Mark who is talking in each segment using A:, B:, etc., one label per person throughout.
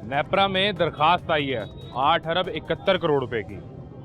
A: नेपरा में दरखास्त आई है 8 अरब 71 करोड़ रुपए की,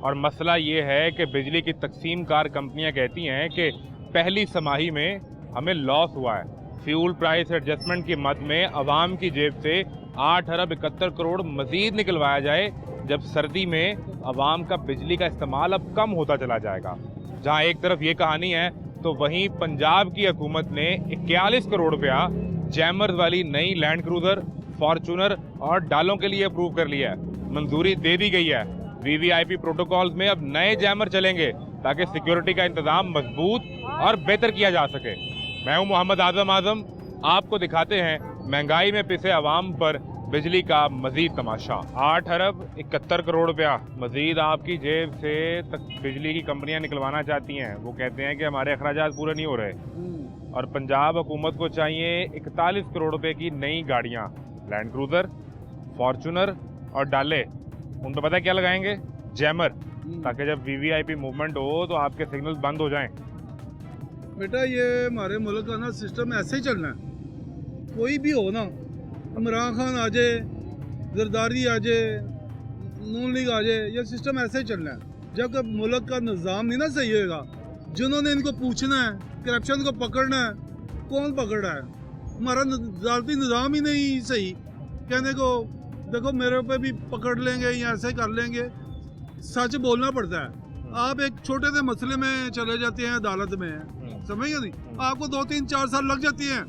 A: और मसला ये है कि बिजली की तकसीम कार कंपनियां कहती हैं कि पहली समाही में हमें लॉस हुआ है। फ्यूल प्राइस एडजस्टमेंट की मद में अवाम की जेब से 8 अरब 71 करोड़ मजीद निकलवाया जाए, जब सर्दी में अवाम का बिजली का इस्तेमाल अब कम होता चला जाएगा। जहां एक तरफ ये कहानी है तो वहीं पंजाब की हुकूमत ने 41 करोड़ रुपया जैमर्स वाली नई लैंड क्रूजर, फॉर्चूनर और डालों के लिए अप्रूव कर लिया है। मंजूरी दे दी गई है। वीवीआईपी प्रोटोकॉल्स में अब नए जैमर चलेंगे ताकि सिक्योरिटी का इंतजाम मजबूत और बेहतर किया जा सके। मैं हूं मोहम्मद आजम, आपको दिखाते हैं महंगाई में पिसे अवाम पर बिजली का मजीद तमाशा। 8 अरब 71 करोड़ रुपया मजीद आपकी जेब से बिजली की कंपनियां निकलवाना चाहती हैं। वो कहते हैं कि हमारे अखराजात पूरे नहीं हो रहे, और पंजाब हुकूमत को चाहिए 41 करोड़ रुपए की नई गाड़ियां, लैंड क्रूजर, फॉर्चूनर और डाले। उन पर पता है क्या लगाएंगे? जैमर, ताकि जब वीवीआईपी मूवमेंट हो तो आपके सिग्नल बंद हो जाएं।
B: बेटा ये हमारे मुल्क का ना सिस्टम ऐसे ही चलना है। कोई भी हो ना, इमरान खान आ जाए, जरदारी आ जाए, नून लीग आ जाए, ये सिस्टम ऐसे ही चलना है। जब तक मुल्क का निज़ाम नहीं ना सही होगा, जिन्होंने इनको पूछना है, करप्शन को पकड़ना है, कौन पकड़ रहा है? हमारा अदालती निज़ाम ही नहीं सही। कहने को देखो मेरे पे भी पकड़ लेंगे या ऐसे कर लेंगे, सच बोलना पड़ता है। आप एक छोटे से मसले में चले जाते हैं अदालत में, समझ गए नहीं, आपको 2, 3, 4 साल लग जाती हैं।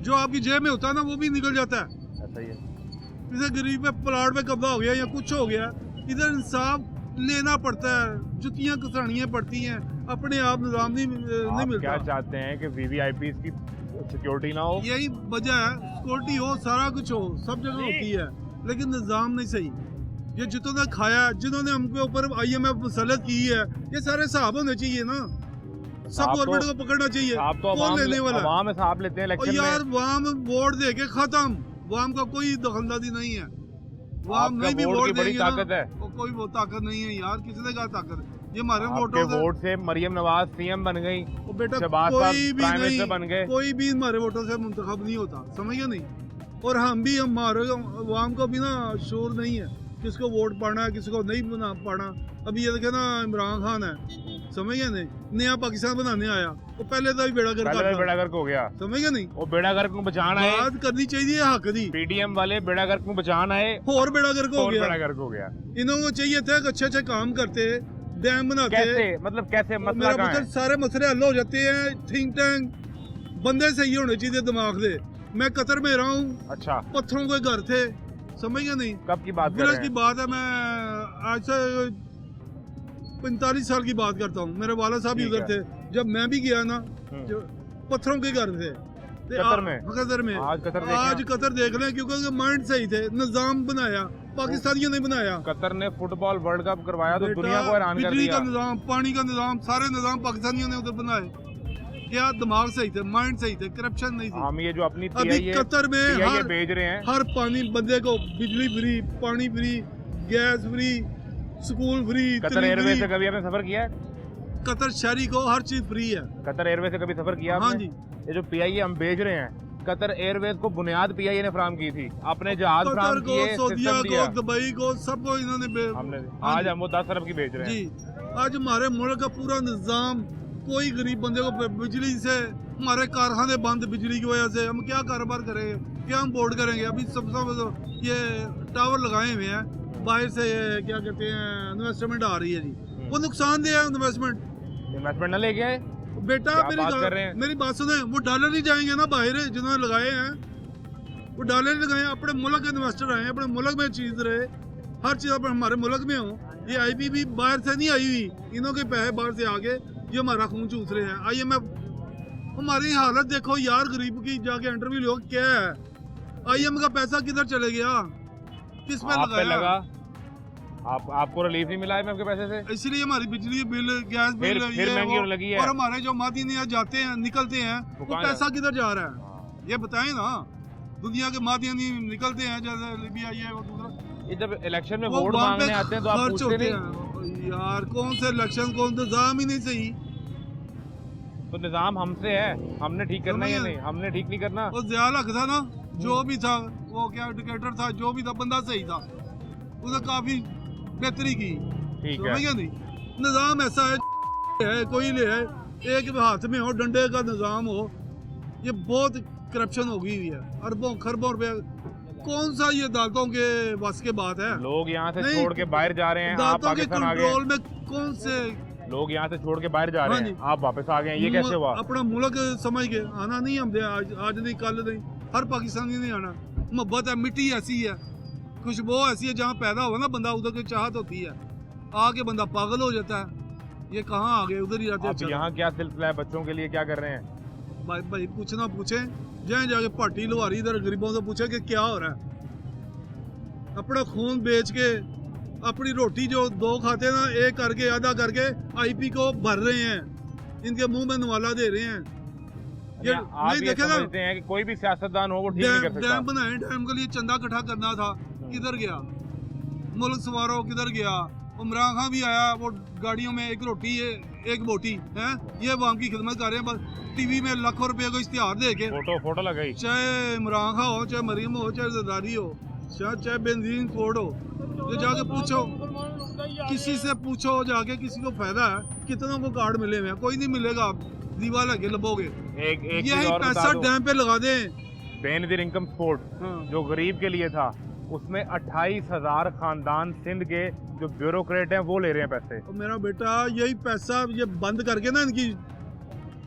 B: जो आपकी जेब में होता है ना वो भी निकल जाता है।
A: ऐसा ही है।
B: किसी गरीब पे प्लाट पे कब्जा हो गया या कुछ हो गया, इधर इंसाफ लेना पड़ता है, जुतियां कसानियां पड़ती हैं, अपने आप निजाम नहीं मिलता।
A: क्या चाहते हैं कि वीवीआईपी की सिक्योरिटी ना हो?
B: यही वजह है, सिक्योरिटी हो, सारा कुछ हो, सब जगह होती है, लेकिन निजाम नहीं सही। ये जितने खाया, जिन्होंने हमके ऊपर IMF मुसल्लत की है, ये सारे हिसाब होने चाहिए ना। सब गवर्नमेंट को पकड़ना चाहिए।
A: तो
B: कौन लेने वाला?
A: अवाम हिसाब लेते हैं इलेक्शन में।
B: यार वाम वोट दे के खत्म, वाम का कोई दखलंदाजी नहीं है। वाम नहीं भी वोट
A: बड़ी ताकत है,
B: कोई वो ताकत नहीं है यार। किसने कहा ताकत? ये हमारे
A: वोट से मरियम नवाज CM बन गई,
B: बेटा
A: कोई भी नहीं बन गए।
B: कोई भी हमारे वोटों से मुंतखब नहीं होता, समझ गए नहीं। और हम भी, हमारे वाम को भी ना शोर नहीं है किसको वोट पाना है, किसको नहीं पाना। अभी ये देखे ना, इमरान खान है, समझ गए नहीं, नया पाकिस्तान बनाने आया, वो पहले तो बेड़ा गर्क
A: हो गया,
B: समझ गए नहीं।
A: वो बेड़ा गर्क को बचाना है,
B: बात करनी चाहिए हक दी।
A: PDM वाले बेड़ा गर्क को बचाना है,
B: और बेड़ा गर्क हो
A: गया।
B: इन्होंने चाहिए था अच्छे अच्छे काम करते, डैम बनाते।
A: कैसे? मतलब कैसे? मसला कहां है?
B: सारे मसले हल हो जाते हैं। थिंक टैंक बंदे सही होने चाहिए दिमाग से। मैं कतर में रहा हूँ।
A: अच्छा,
B: पत्थरों के घर थे, समझ गए नहीं।
A: कब की बात
B: की बात है? मैं आज से 45 साल की बात करता हूँ। मेरे वाला साहब भी उधर थे जब मैं भी गया ना। जो पत्थरों के घर थे कतर में। आज कतर देख लें, क्योंकि माइंड सही थे, निजाम बनाया, पाकिस्तानियों ने बनाया।
A: कतर ने फुटबॉल वर्ल्ड कप करवाया तो दुनिया को हैरान कर दिया।
B: बिजली का निजाम, पानी का निजाम, सारे निजाम पाकिस्तानियों ने उधर बनाए। क्या दिमाग सही थे, माइंड सही थे, करप्शन नहीं थी।
A: हम ये जो अपनी
B: अभी कतर में
A: भेज रहे हैं,
B: हर पानी बंदे को, बिजली फ्री, पानी free, gas free, school free.
A: Qatar Airways से कभी आपने सफर किया है?
B: कतर शहरी को हर चीज फ्री है।
A: कतर एयरवेज से कभी सफर किया?
B: हाँ जी।
A: ये जो PIA हम भेज रहे हैं, कतर एयरवेज को बुनियाद PIA ने फराहम की थी, अपने जहाज फराहम किए,
B: सऊदीया को, दुबई को, सबको इन्होंने
A: आज हम वो 10 अरब की भेज रहे हैं
B: जी। आज हमारे मुल्क का पूरा निजाम, कोई गरीब बंदे को बिजली से, हमारे कारखाने बंद बिजली की वजह से, हम क्या कारोबार करेंगे, क्या हम बोर्ड करेंगे? अभी सब ये टावर लगाए हुए हैं, बाहर से क्या कहते हैं इन्वेस्टमेंट आ रही है जी, वो नुकसानदेह है। इन्वेस्टमेंट
A: न लेके आए
B: बेटा, मेरी बात सुने। वो डॉलर ही जाएंगे ना बाहर, जिन्होंने लगाए हैं वो डॉलर ही लगाए। अपने मुल्क के इन्वेस्टर आए, अपने मुल्क में चीज रहे, हर चीज अपने हमारे मुल्क में हो। ये IPP बाहर से नहीं आई हुई, इन्हों के पैसे बाहर से आगे ये हमारा खून चूस रहे हैं। IMF, हमारी हालत देखो यार, गरीब की जाके इंटरव्यू लो, क्या है? IMF का पैसा किधर चले गया, किस पे लगा?
A: आपको रिलीफ नहीं मिला IMF के पैसे से,
B: इसलिए हमारी बिजली बिल, गैस बिल
A: फिर महंगी होने लगी है।
B: और हमारे जो मादीनिया जाते हैं, निकलते हैं, वो पैसा किधर जा रहा है? ये बताएं ना। दुनिया के मादीनी निकलते हैं, जैसे लीबिया, ये वो दूसरा।
A: ये जब इलेक्शन में वोट मांगने आते हैं तो आप पूछते नहीं
B: यार, कौन से इलेक्शन, कौन सा निजाम ही नहीं सही।
A: तो निजाम हमसे है, हमने ठीक करना है या नहीं? हमने ठीक नहीं करना।
B: और ज़्यादा था ना, जो भी था वो क्या डिक्टेटर था, जो भी था बंदा सही था, उसने काफी बेहतरी की।
A: ठीक
B: समझ
A: है।
B: गया नहीं, निजाम ऐसा है कोई ले है, एक हाथ में हो डंडे का निजाम हो, ये बहुत करप्शन हो गई हुई है, अरबों खरबों रुपए। कौन सा ये अदालतों के बस के बात है?
A: लोग यहाँ से
B: नहीं,
A: छोड़ के बाहर जा रहे हैं, आप
B: अदालतों के
A: पाकिस्तान आ गए।
B: कंट्रोल में कौन से
A: लोग यहाँ से छोड़ के बाहर जा रहे
B: हाँ
A: हैं,
B: जी।
A: आप वापस आ गए हैं, ये कैसे हुआ?
B: अपना मुल्क समझ के आना नहीं, हम आज नहीं कल नहीं, हर पाकिस्तानी नहीं आना। मोहब्बत है, मिट्टी ऐसी है, खुशबू ऐसी है, जहाँ पैदा हुआ ना बंदा उधर की चाहत होती है, आके बंदा पागल हो जाता है। ये कहाँ आ गए, उधर ही रहते
A: अब
B: अच्छा।
A: यहाँ क्या सिलसिला है, बच्चों के लिए क्या कर रहे हैं?
B: भाई कुछ ना पूछे, जहाँ जाके पार्टी लुहारी इधर गरीबों से पूछे कि क्या हो रहा है। अपना खून बेच के अपनी रोटी जो दो खाते हैं ना, एक करके आधा करके आईपी को भर रहे हैं, इनके मुंह में नवाला दे रहे हैं। ये
A: आप
B: नहीं
A: ये
B: देखे ना,
A: समझते हैं कि कोई भी सियासतदान हो वो ठीक नहीं कर सकता?
B: डैम बनाए, डैम के लिए चंदा इकट्ठा करना था, किधर गया? मुल्क सवारो किधर गया? इमरान खान भी आया, वो गाड़ियों में एक रोटी एक बोटी है, ये अवाम की खिदमत कर रहे हैं, बस टीवी में लाखों रुपए को इश्तिहार दे के।
A: फोटो लगाई,
B: चाहे इमरान खान हो, चाहे मरीम हो, चाहे जरदारी हो, चाहे बेनजीन कोड हो, ये जाके पूछो, किसी से पूछो जाके, किसी को फायदा है? कितनों को कार्ड मिले हुए हैं? कोई नहीं मिलेगा, आप दीवार लगे लबोगे।
A: एक
B: यही
A: चीज और
B: पैसा
A: बता दूं,
B: डैम पे लगा दें।
A: बेनजीर इनकम सपोर्ट
B: हाँ।
A: जो गरीब के लिए था, उसमें 28,000 खानदान सिंध के जो ब्यूरोक्रेट हैं वो ले रहे हैं पैसे।
B: और मेरा बेटा यही पैसा ये बंद करके ना इनकी,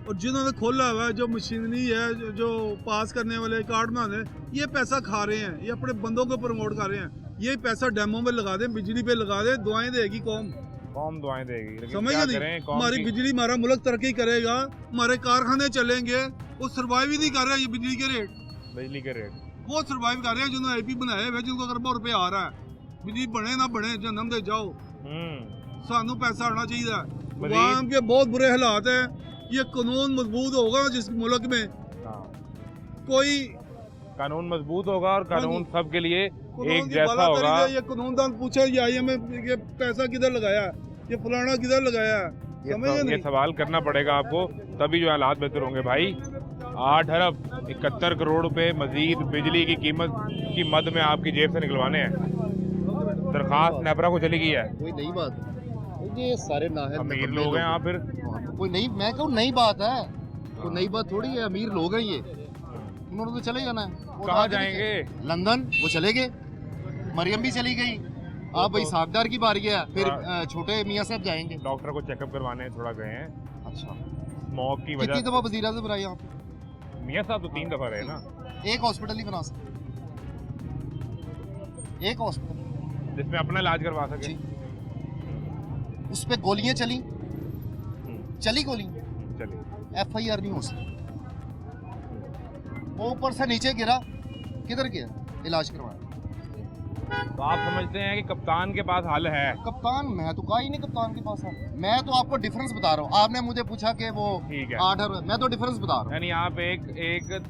B: और जिन्होंने खोला हुआ है जो मशीनरी है, जो पास करने वाले कार्ड बनाने, ये पैसा खा रहे हैं, ये अपने बंदों को प्रमोट कर रहे हैं। यही पैसा डैमों में लगा दें, बिजली पे लगा दें, दुआएं देगी कौम।
A: कौम दुआएं देगी, लेकिन
B: समझ
A: क्या
B: नहीं,
A: करें, कौम
B: हमारी
A: की-
B: बिजली, हमारा मुल्क तरक्की करेगा, हमारे कारखाने चलेंगे, वो सर्वाइव ही नहीं कर रहे। ये बिजली के रेट,
A: बिजली के रेट
B: वो सर्वाइव कर रहे हैं जिन्होंने आईपी बनाए हुए, जिनको अरबों रुपए आ रहा है। बिजली बने ना बने, जन्म दे जाओ, सानू पैसा आना चाहिए। आवाम के बहुत बुरे हालात है। ये कानून मजबूत होगा जिस मुल्क में
A: हाँ।
B: कोई
A: कानून मजबूत होगा और कानून
B: हाँ
A: सबके लिए
B: कानून
A: एक
B: की
A: जैसा
B: बालादरी
A: होगा।
B: है। ये कानूनदान पूछे ये IMF ये पैसा किधर लगाया है, ये फलाना किधर लगाया है, समझ
A: ये
B: नहीं।
A: सवाल करना पड़ेगा आपको, तभी जो हालात बेहतर होंगे भाई। 8 अरब 71 करोड़ रुपए मजीद बिजली की कीमत की मद में आपकी जेब से निकलवाने हैं। दरखास्त नेपरा को चली गई है।
C: कोई नई बात, ये सारे नाहल
A: अमीर लोग हैं आप फिर।
C: कोई नई, मैं कहूँ नई बात है, कोई नई बात थोड़ी है। अमीर लोग हैं ये, उन्होंने तो चले जाना है। वो
A: कहाँ
C: आगे
A: जाएंगे?
C: लंदन, वो चले गए। मरियम भी चली गई। आप भाई सागदार की बारी है, फिर छोटे मियाँ साहब जाएंगे।
A: डॉक्टर को चेकअप करवाने थोड़ा गए हैं,
C: अच्छा,
A: स्मोक की
C: कितनी
A: वजह।
C: दफा वजीर आज़म रहा यहाँ पे?
A: मियाँ साहब तो 3 दफा रहे ना।
C: एक हॉस्पिटल ही बना सकते, एक हॉस्पिटल
A: जिसमें अपना इलाज करवा सके।
C: जी। उस पे गोलियां चली गोली,
A: चलिए।
C: FIR नहीं हो सकती। वो ऊपर से नीचे गिरा, किधर गया इलाज करवाया?
A: तो आप समझते हैं कि कप्तान के पास हल है?
C: कप्तान, मैं तो कहा ही नहीं कप्तान के पास है। मैं तो आपको डिफरेंस बता रहा हूँ। आपने मुझे पूछा कि वो
A: ठीक है।
C: आर्डर, मैं तो डिफरेंस बता रहा हूँ।
A: यानी आप एक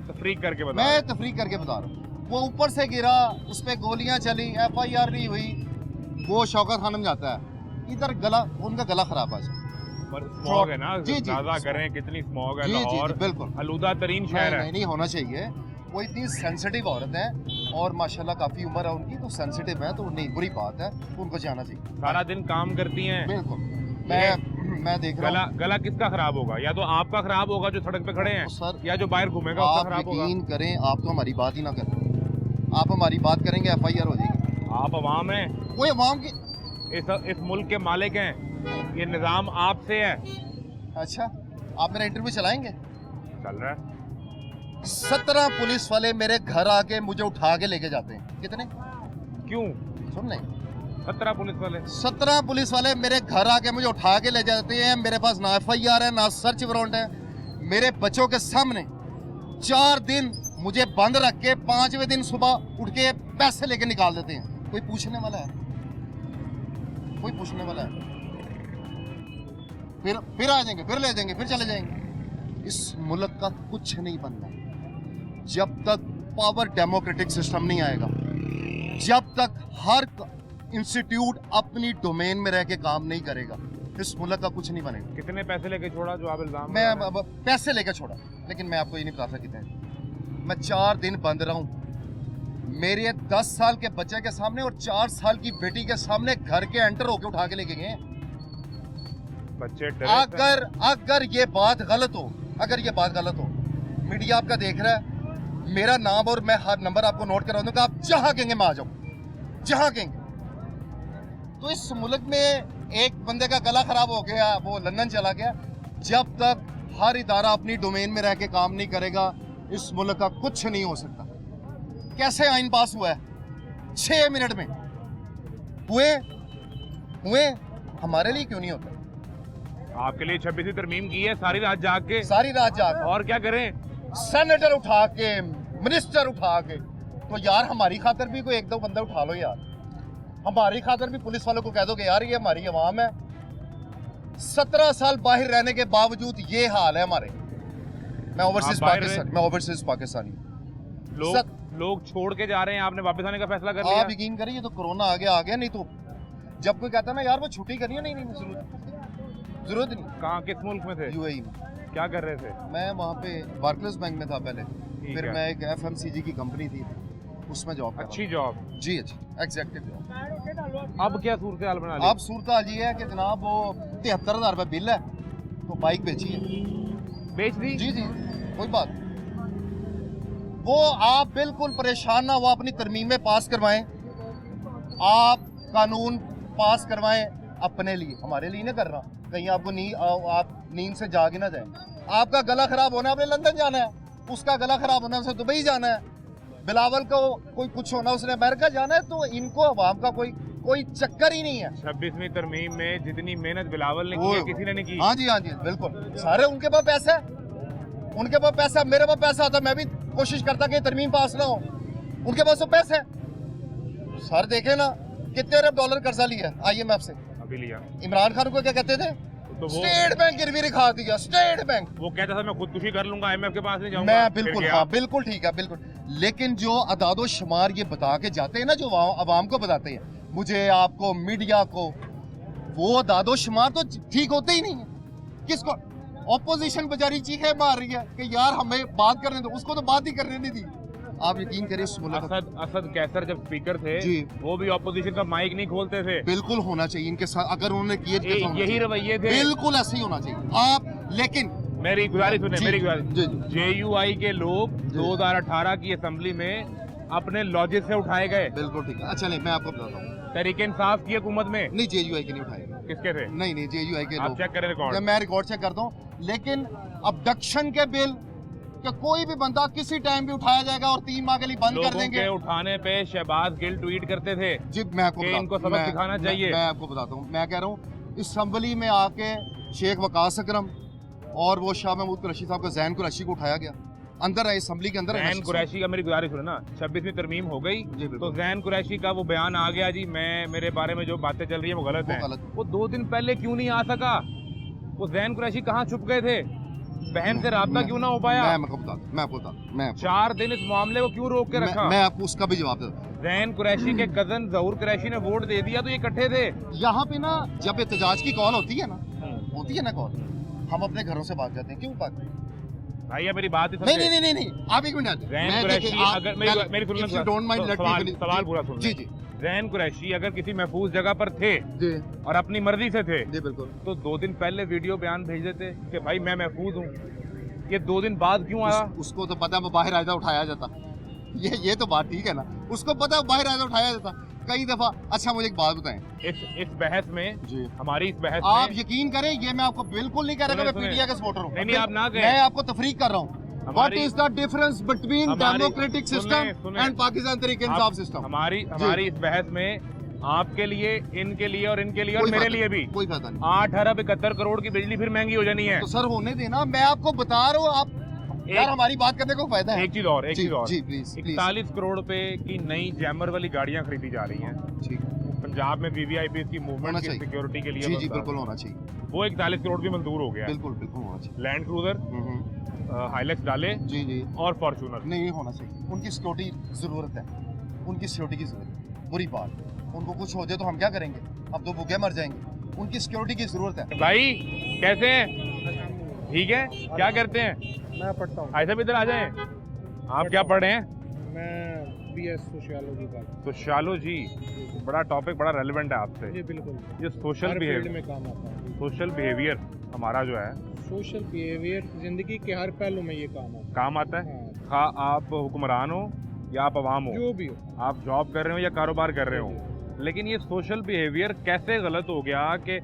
A: तफरीक करके बता रहे
C: मैं
A: हैं।
C: तफरीक करके बता रहा हूँ। वो ऊपर से गिरा, उस पर गोलियां चली, FIR नहीं हुई, वो शौकत खानम जाता है, इधर गला, उनका गला खराब आ जाए।
A: पर स्मॉग है ना,
C: जी, जी।
A: अंदाजा करें कितनी स्मॉग है।
C: जी जी
A: लाहौर
C: जी, बिल्कुल
A: आलूदा तरीन शहर है।
C: नहीं होना चाहिए। वो इतनी सेंसिटिव औरत है और माशाल्लाह काफ़ी उम्र है उनकी, तो सेंसिटिव है, तो नहीं, बुरी बात है, उनको जाना चाहिए।
A: सारा दिन काम करती हैं।
C: बिल्कुल। मैं देख रहा हूँ।
A: गला किसका खराब होगा? या तो आपका खराब होगा जो सड़क पे खड़े हैं,
C: सर,
A: या जो बाहर घूमेगा उसका
C: आप
A: खराब होगा।
C: यकीन करें, आप तो हमारी बात ही ना करें। आप हमारी बात करेंगे, FIR हो जाएगी।
A: आप अवाम हैं,
C: कोई अवाम की,
A: इस मुल्क के मालिक हैं, ये निज़ाम आपसे है।
C: अच्छा, आप मेरा इंटरव्यू चलाएंगे?
A: चल रहा है।
C: 17 पुलिस वाले मेरे घर आके मुझे उठा के लेके जाते हैं। कितने?
A: क्यों?
C: सुन लें,
A: 17 पुलिस वाले।
C: 17 पुलिस वाले मेरे घर आके मुझे उठा के ले जाते हैं। मेरे पास ना FIR है, ना सर्च वारंट है। मेरे बच्चों के सामने 4 दिन मुझे बंद रख के 5वें दिन सुबह उठ के पैसे लेके निकाल देते हैं। कोई पूछने वाला है? कोई पूछने वाला है? फिर आ जाएंगे, फिर ले जाएंगे, फिर चले जाएंगे। इस मुल्क का कुछ नहीं बनना जब तक पावर डेमोक्रेटिक सिस्टम नहीं आएगा, जब तक हर इंस्टीट्यूट अपनी डोमेन में रह के काम नहीं करेगा, इस मुल्क का कुछ नहीं बनेगा।
A: कितने पैसे लेके छोड़ा जो आप इल्जाम?
C: मैं पैसे लेकर छोड़ा, लेकिन मैं आपको ये नहीं बता सकता कितने। मैं 4 दिन बंद रहा हूँ, मेरे 10 साल के बच्चे के सामने और 4 साल की बेटी के सामने घर के एंटर होके उठा के लेके गए।
A: बच्चे डरे
C: अगर ये बात गलत हो, मीडिया आपका देख रहा है, मेरा नाम और मैं हर नंबर आपको नोट करा दूंगा, आप जहां कहेंगे मैं आ जाऊं, जहां कहेंगे। तो इस मुल्क में एक बंदे का गला खराब हो गया, वो लंदन चला गया। जब तक हर इदारा अपनी डोमेन में रह के काम नहीं करेगा, इस मुल्क का कुछ नहीं हो सकता। कैसे आइन पास हुआ है? 6 मिनट में हुए, हमारे लिए क्यों नहीं होता?
A: आपके लिए 26वीं तरमीम की है, सारी रात जाग के।
C: और
A: क्या करें?
C: सेनेटर उठा के, मिनिस्टर उठा के, तो यार हमारी खातर भी कोई 1-2 बंदा उठा लो यार। हमारी खातर भी पुलिस वालों को कह दो कि यार ये हमारी आवाम है। 17 साल बाहर रहने के बावजूद ये हाल है हमारे। मैं ओवरसीज पाकिस्तानी।
A: लोग छोड़ के जा रहे हैं, आपने वापस आने का फैसला कर लिया?
C: आप यकीन करिए, तो कोरोना आ गया, नहीं तो जब कोई कहता है ना यार वो छुट्टी करिए, नहीं जरूरत नहीं।
A: कहाँ, किस मुल्क में थे?
C: यूएई में।
A: क्या कर रहे थे?
C: मैं वहाँ पे बार्कलेस बैंक में था पहले, फिर
A: है।
C: मैं एक FMCG की कंपनी थी, उसमें जॉब।
A: अच्छी जॉब?
C: जी अच्छी, एग्जैक्टिव जॉब।
A: अब क्या सूरत हाल बना ली?
C: अब सूरत हाल ये है कि जनाब वो 73,000 रुपये बिल है, तो बाइक बेची है।
A: बेच दी?
C: जी कोई बात। वो आप बिल्कुल परेशान ना हो, अपनी तरमीमें पास करवाएं, आप कानून पास करवाएं अपने लिए, हमारे लिए नहीं कर रहा। कहीं आपको आप नींद से जाग ही ना जाए। आपका गला खराब होना, आपने लंदन जाना है, उसका गला खराब होना उसे दुबई जाना है, बिलावल को कोई कुछ होना उसने अमेरिका जाना है। तो इनको अवाम का कोई चक्कर ही नहीं है।
A: 26वीं तरमीम में जितनी मेहनत बिलावल ने की है, किसी ने नहीं की।
C: हाँ जी बिल्कुल। सारे उनके पास पैसा है, मेरे पास पैसा होता, मैं भी कोशिश करता कि तरमीम पास ना हो। उनके पास तो पैसा है। सर देखे ना कितने अरब डॉलर कर्जा लिया IMF से।
A: अभी लिया।
C: इमरान खान को क्या कहते थे?
A: तो
C: स्टेट बैंक गिरवी रखा दिया, स्टेट बैंक।
A: वो कहता था मैं खुदकुशी कर लूंगा, IMF के पास नहीं जाऊंगा।
C: मैं बिल्कुल ठीक है, बिल्कुल। लेकिन जो अदादो शुमार ये बता के जाते हैं ना, जो अवाम को बताते हैं, मुझे, आपको, मीडिया को, वो अदादो शुमार तो ठीक होते ही नहीं है। किसको? ऑपोजिशन बेचारी चीखें मार रही है कि यार हमें बात करने दो, उसको तो बात ही करने नहीं दी। आप यकीन करिए,
A: असद कैसर जब स्पीकर थे
C: जी,
A: वो भी ऑपोजिशन का माइक नहीं खोलते थे।
C: बिल्कुल होना चाहिए इनके साथ, अगर उन्होंने किए
A: यही रवैये थे,
C: बिल्कुल ऐसे ही होना चाहिए। आप लेकिन
A: मेरी गुजारिश सुने, मेरी गुजारिश।
C: जी।
A: JUI के लोग 2018 की असेंबली में अपने लॉजिक से उठाए गए।
C: बिल्कुल ठीक है। अच्छा नहीं, मैं आपको बताता हूँ,
A: तहरीक इंसाफ की हुकूमत में
C: नहीं JUI के नहीं उठाए।
A: किसके थे?
C: नहीं JUI के
A: आप
C: लोग।
A: चेक करें रिकॉर्ड।
C: मैं रिकॉर्ड चेक करता हूँ। लेकिन अबडक्शन के बिल कि कोई भी बंदा किसी टाइम भी उठाया जाएगा और 3 माह के लिए बंद कर देंगे।
A: उठाने पे शहबाज गिल ट्वीट करते थे
C: जी, मैं आपको
A: इनको सबक सिखाना चाहिए।
C: मैं आपको बताता हूँ, मैं कह रहा हूँ असेंबली में आके शेख वकास अकरम और वो शाह महमूद कुरैशी साहब को, जैन कुरैशी को उठाया गया अंदर है, असेंबली के अंदर।
A: जैन कुरैशी का, मेरी गुजारिश सुने ना, 26वीं तरमीम हो गई तो जैन कुरैशी का वो बयान आ गया जी, मेरे बारे में जो बातें चल रही है वो गलत है। वो 2 दिन पहले क्यों नहीं आ सका? वो जैन कुरैशी कहाँ छुप गए थे? बहन से राब्ता क्यों ना हो पाया?
C: मैं आपको बता
A: 4 दिन इस मामले को क्यों रोक के रखा?
C: मैं आपको उसका भी जवाब देता हूँ।
A: जैन कुरैशी के कजन जहूर कुरैशी ने वोट दे दिया तो ये इकट्ठे थे।
C: यहाँ पे ना जब एहतजाज की कॉल होती है ना कॉल, हम अपने घरों से बात करते हैं। क्यों बात?
A: भाई मेरी बात ही
C: नहीं, आप एक मिनट।
A: जैन कुरैशी अगर मेरी सवाल पूरा सुन।
C: जी।
A: जैन कुरैशी अगर किसी महफूज जगह पर थे और अपनी मर्जी से थे,
C: बिल्कुल,
A: तो 2 दिन पहले वीडियो बयान भेज देते कि भाई मैं महफूज हूँ। ये 2 दिन बाद क्यों आया?
C: उसको तो पता है बाहर आया उठाया जाता। ये तो बात ठीक है ना, उसको पता है बाहर आया उठाया जाता कई दफा। अच्छा मुझे एक बात बताएं,
A: इस बहस में
C: जी,
A: हमारी इस बहस
C: आप
A: में,
C: यकीन करें, ये मैं आपको बिल्कुल नहीं कह रहा कि मैं पीटीआई का सपोर्टर हूँ।
A: नहीं आप ना कहें,
C: मैं आपको तफरीक कर रहा हूँ। What is the difference between democratic system and Pakistan तरीके इंसाफ सिस्टम?
A: हमारी इस बहस में आपके लिए, इनके लिए और इनके लिए और मेरे लिए भी
C: कोई फायदा नहीं।
A: 8 अरब 71 करोड़ की बिजली फिर महंगी हो जानी है।
C: तो सर होने देना, मैं आपको बता रहा हूँ। आप यार हमारी बात करने को फायदा है।
A: एक चीज और
C: जी प्लीज।
A: 41 करोड़ रुपए की नई जैमर वाली गाड़ियां खरीदी जा रही हैं।
C: ठीक,
A: पंजाब में VVIP की मूवमेंट की सिक्योरिटी के लिए।
C: जी बिल्कुल होना चाहिए।
A: वो 41 करोड़ भी मंजूर हो गया।
C: बिल्कुल होना चाहिए।
A: लैंड क्रूजर, हाइलक्स डाले
C: जी
A: और फॉर्च्यूनर
C: नहीं होना चाहिए। उनकी सिक्योरिटी जरूरत है, उनकी सिक्योरिटी की जरूरत। बुरी बात, उनको कुछ हो जाए तो हम क्या करेंगे? अब तो भूखे मर जाएंगे। उनकी सिक्योरिटी की जरूरत है।
A: भाई कैसे हैं? ठीक है, क्या करते हैं?
B: मैं पढ़ता हूँ।
A: ऐसा भी इधर आ जाए। आप क्या पढ़ रहे हैं?
B: मैं
D: भी है सोशियोलॉजी का।
A: तो शालो जी, बड़ा टॉपिक, बड़ा रेलेवेंट है आपसे।
D: जी बिल्कुल,
A: ये सोशल
D: हर फील्ड
A: बिहेवियर,
D: में काम आता है।
A: सोशल बिहेवियर हमारा जो है
D: सोशल बिहेवियर जिंदगी के हर पहलू में ये काम आता
A: काम आता है।
D: है।
A: खा आप हुक्मरान हो या आप अवाम हो,
D: जो भी हो,
A: आप जॉब कर रहे हो या कारोबार कर रहे हो, लेकिन ये सोशल बिहेवियर कैसे गलत हो गया कि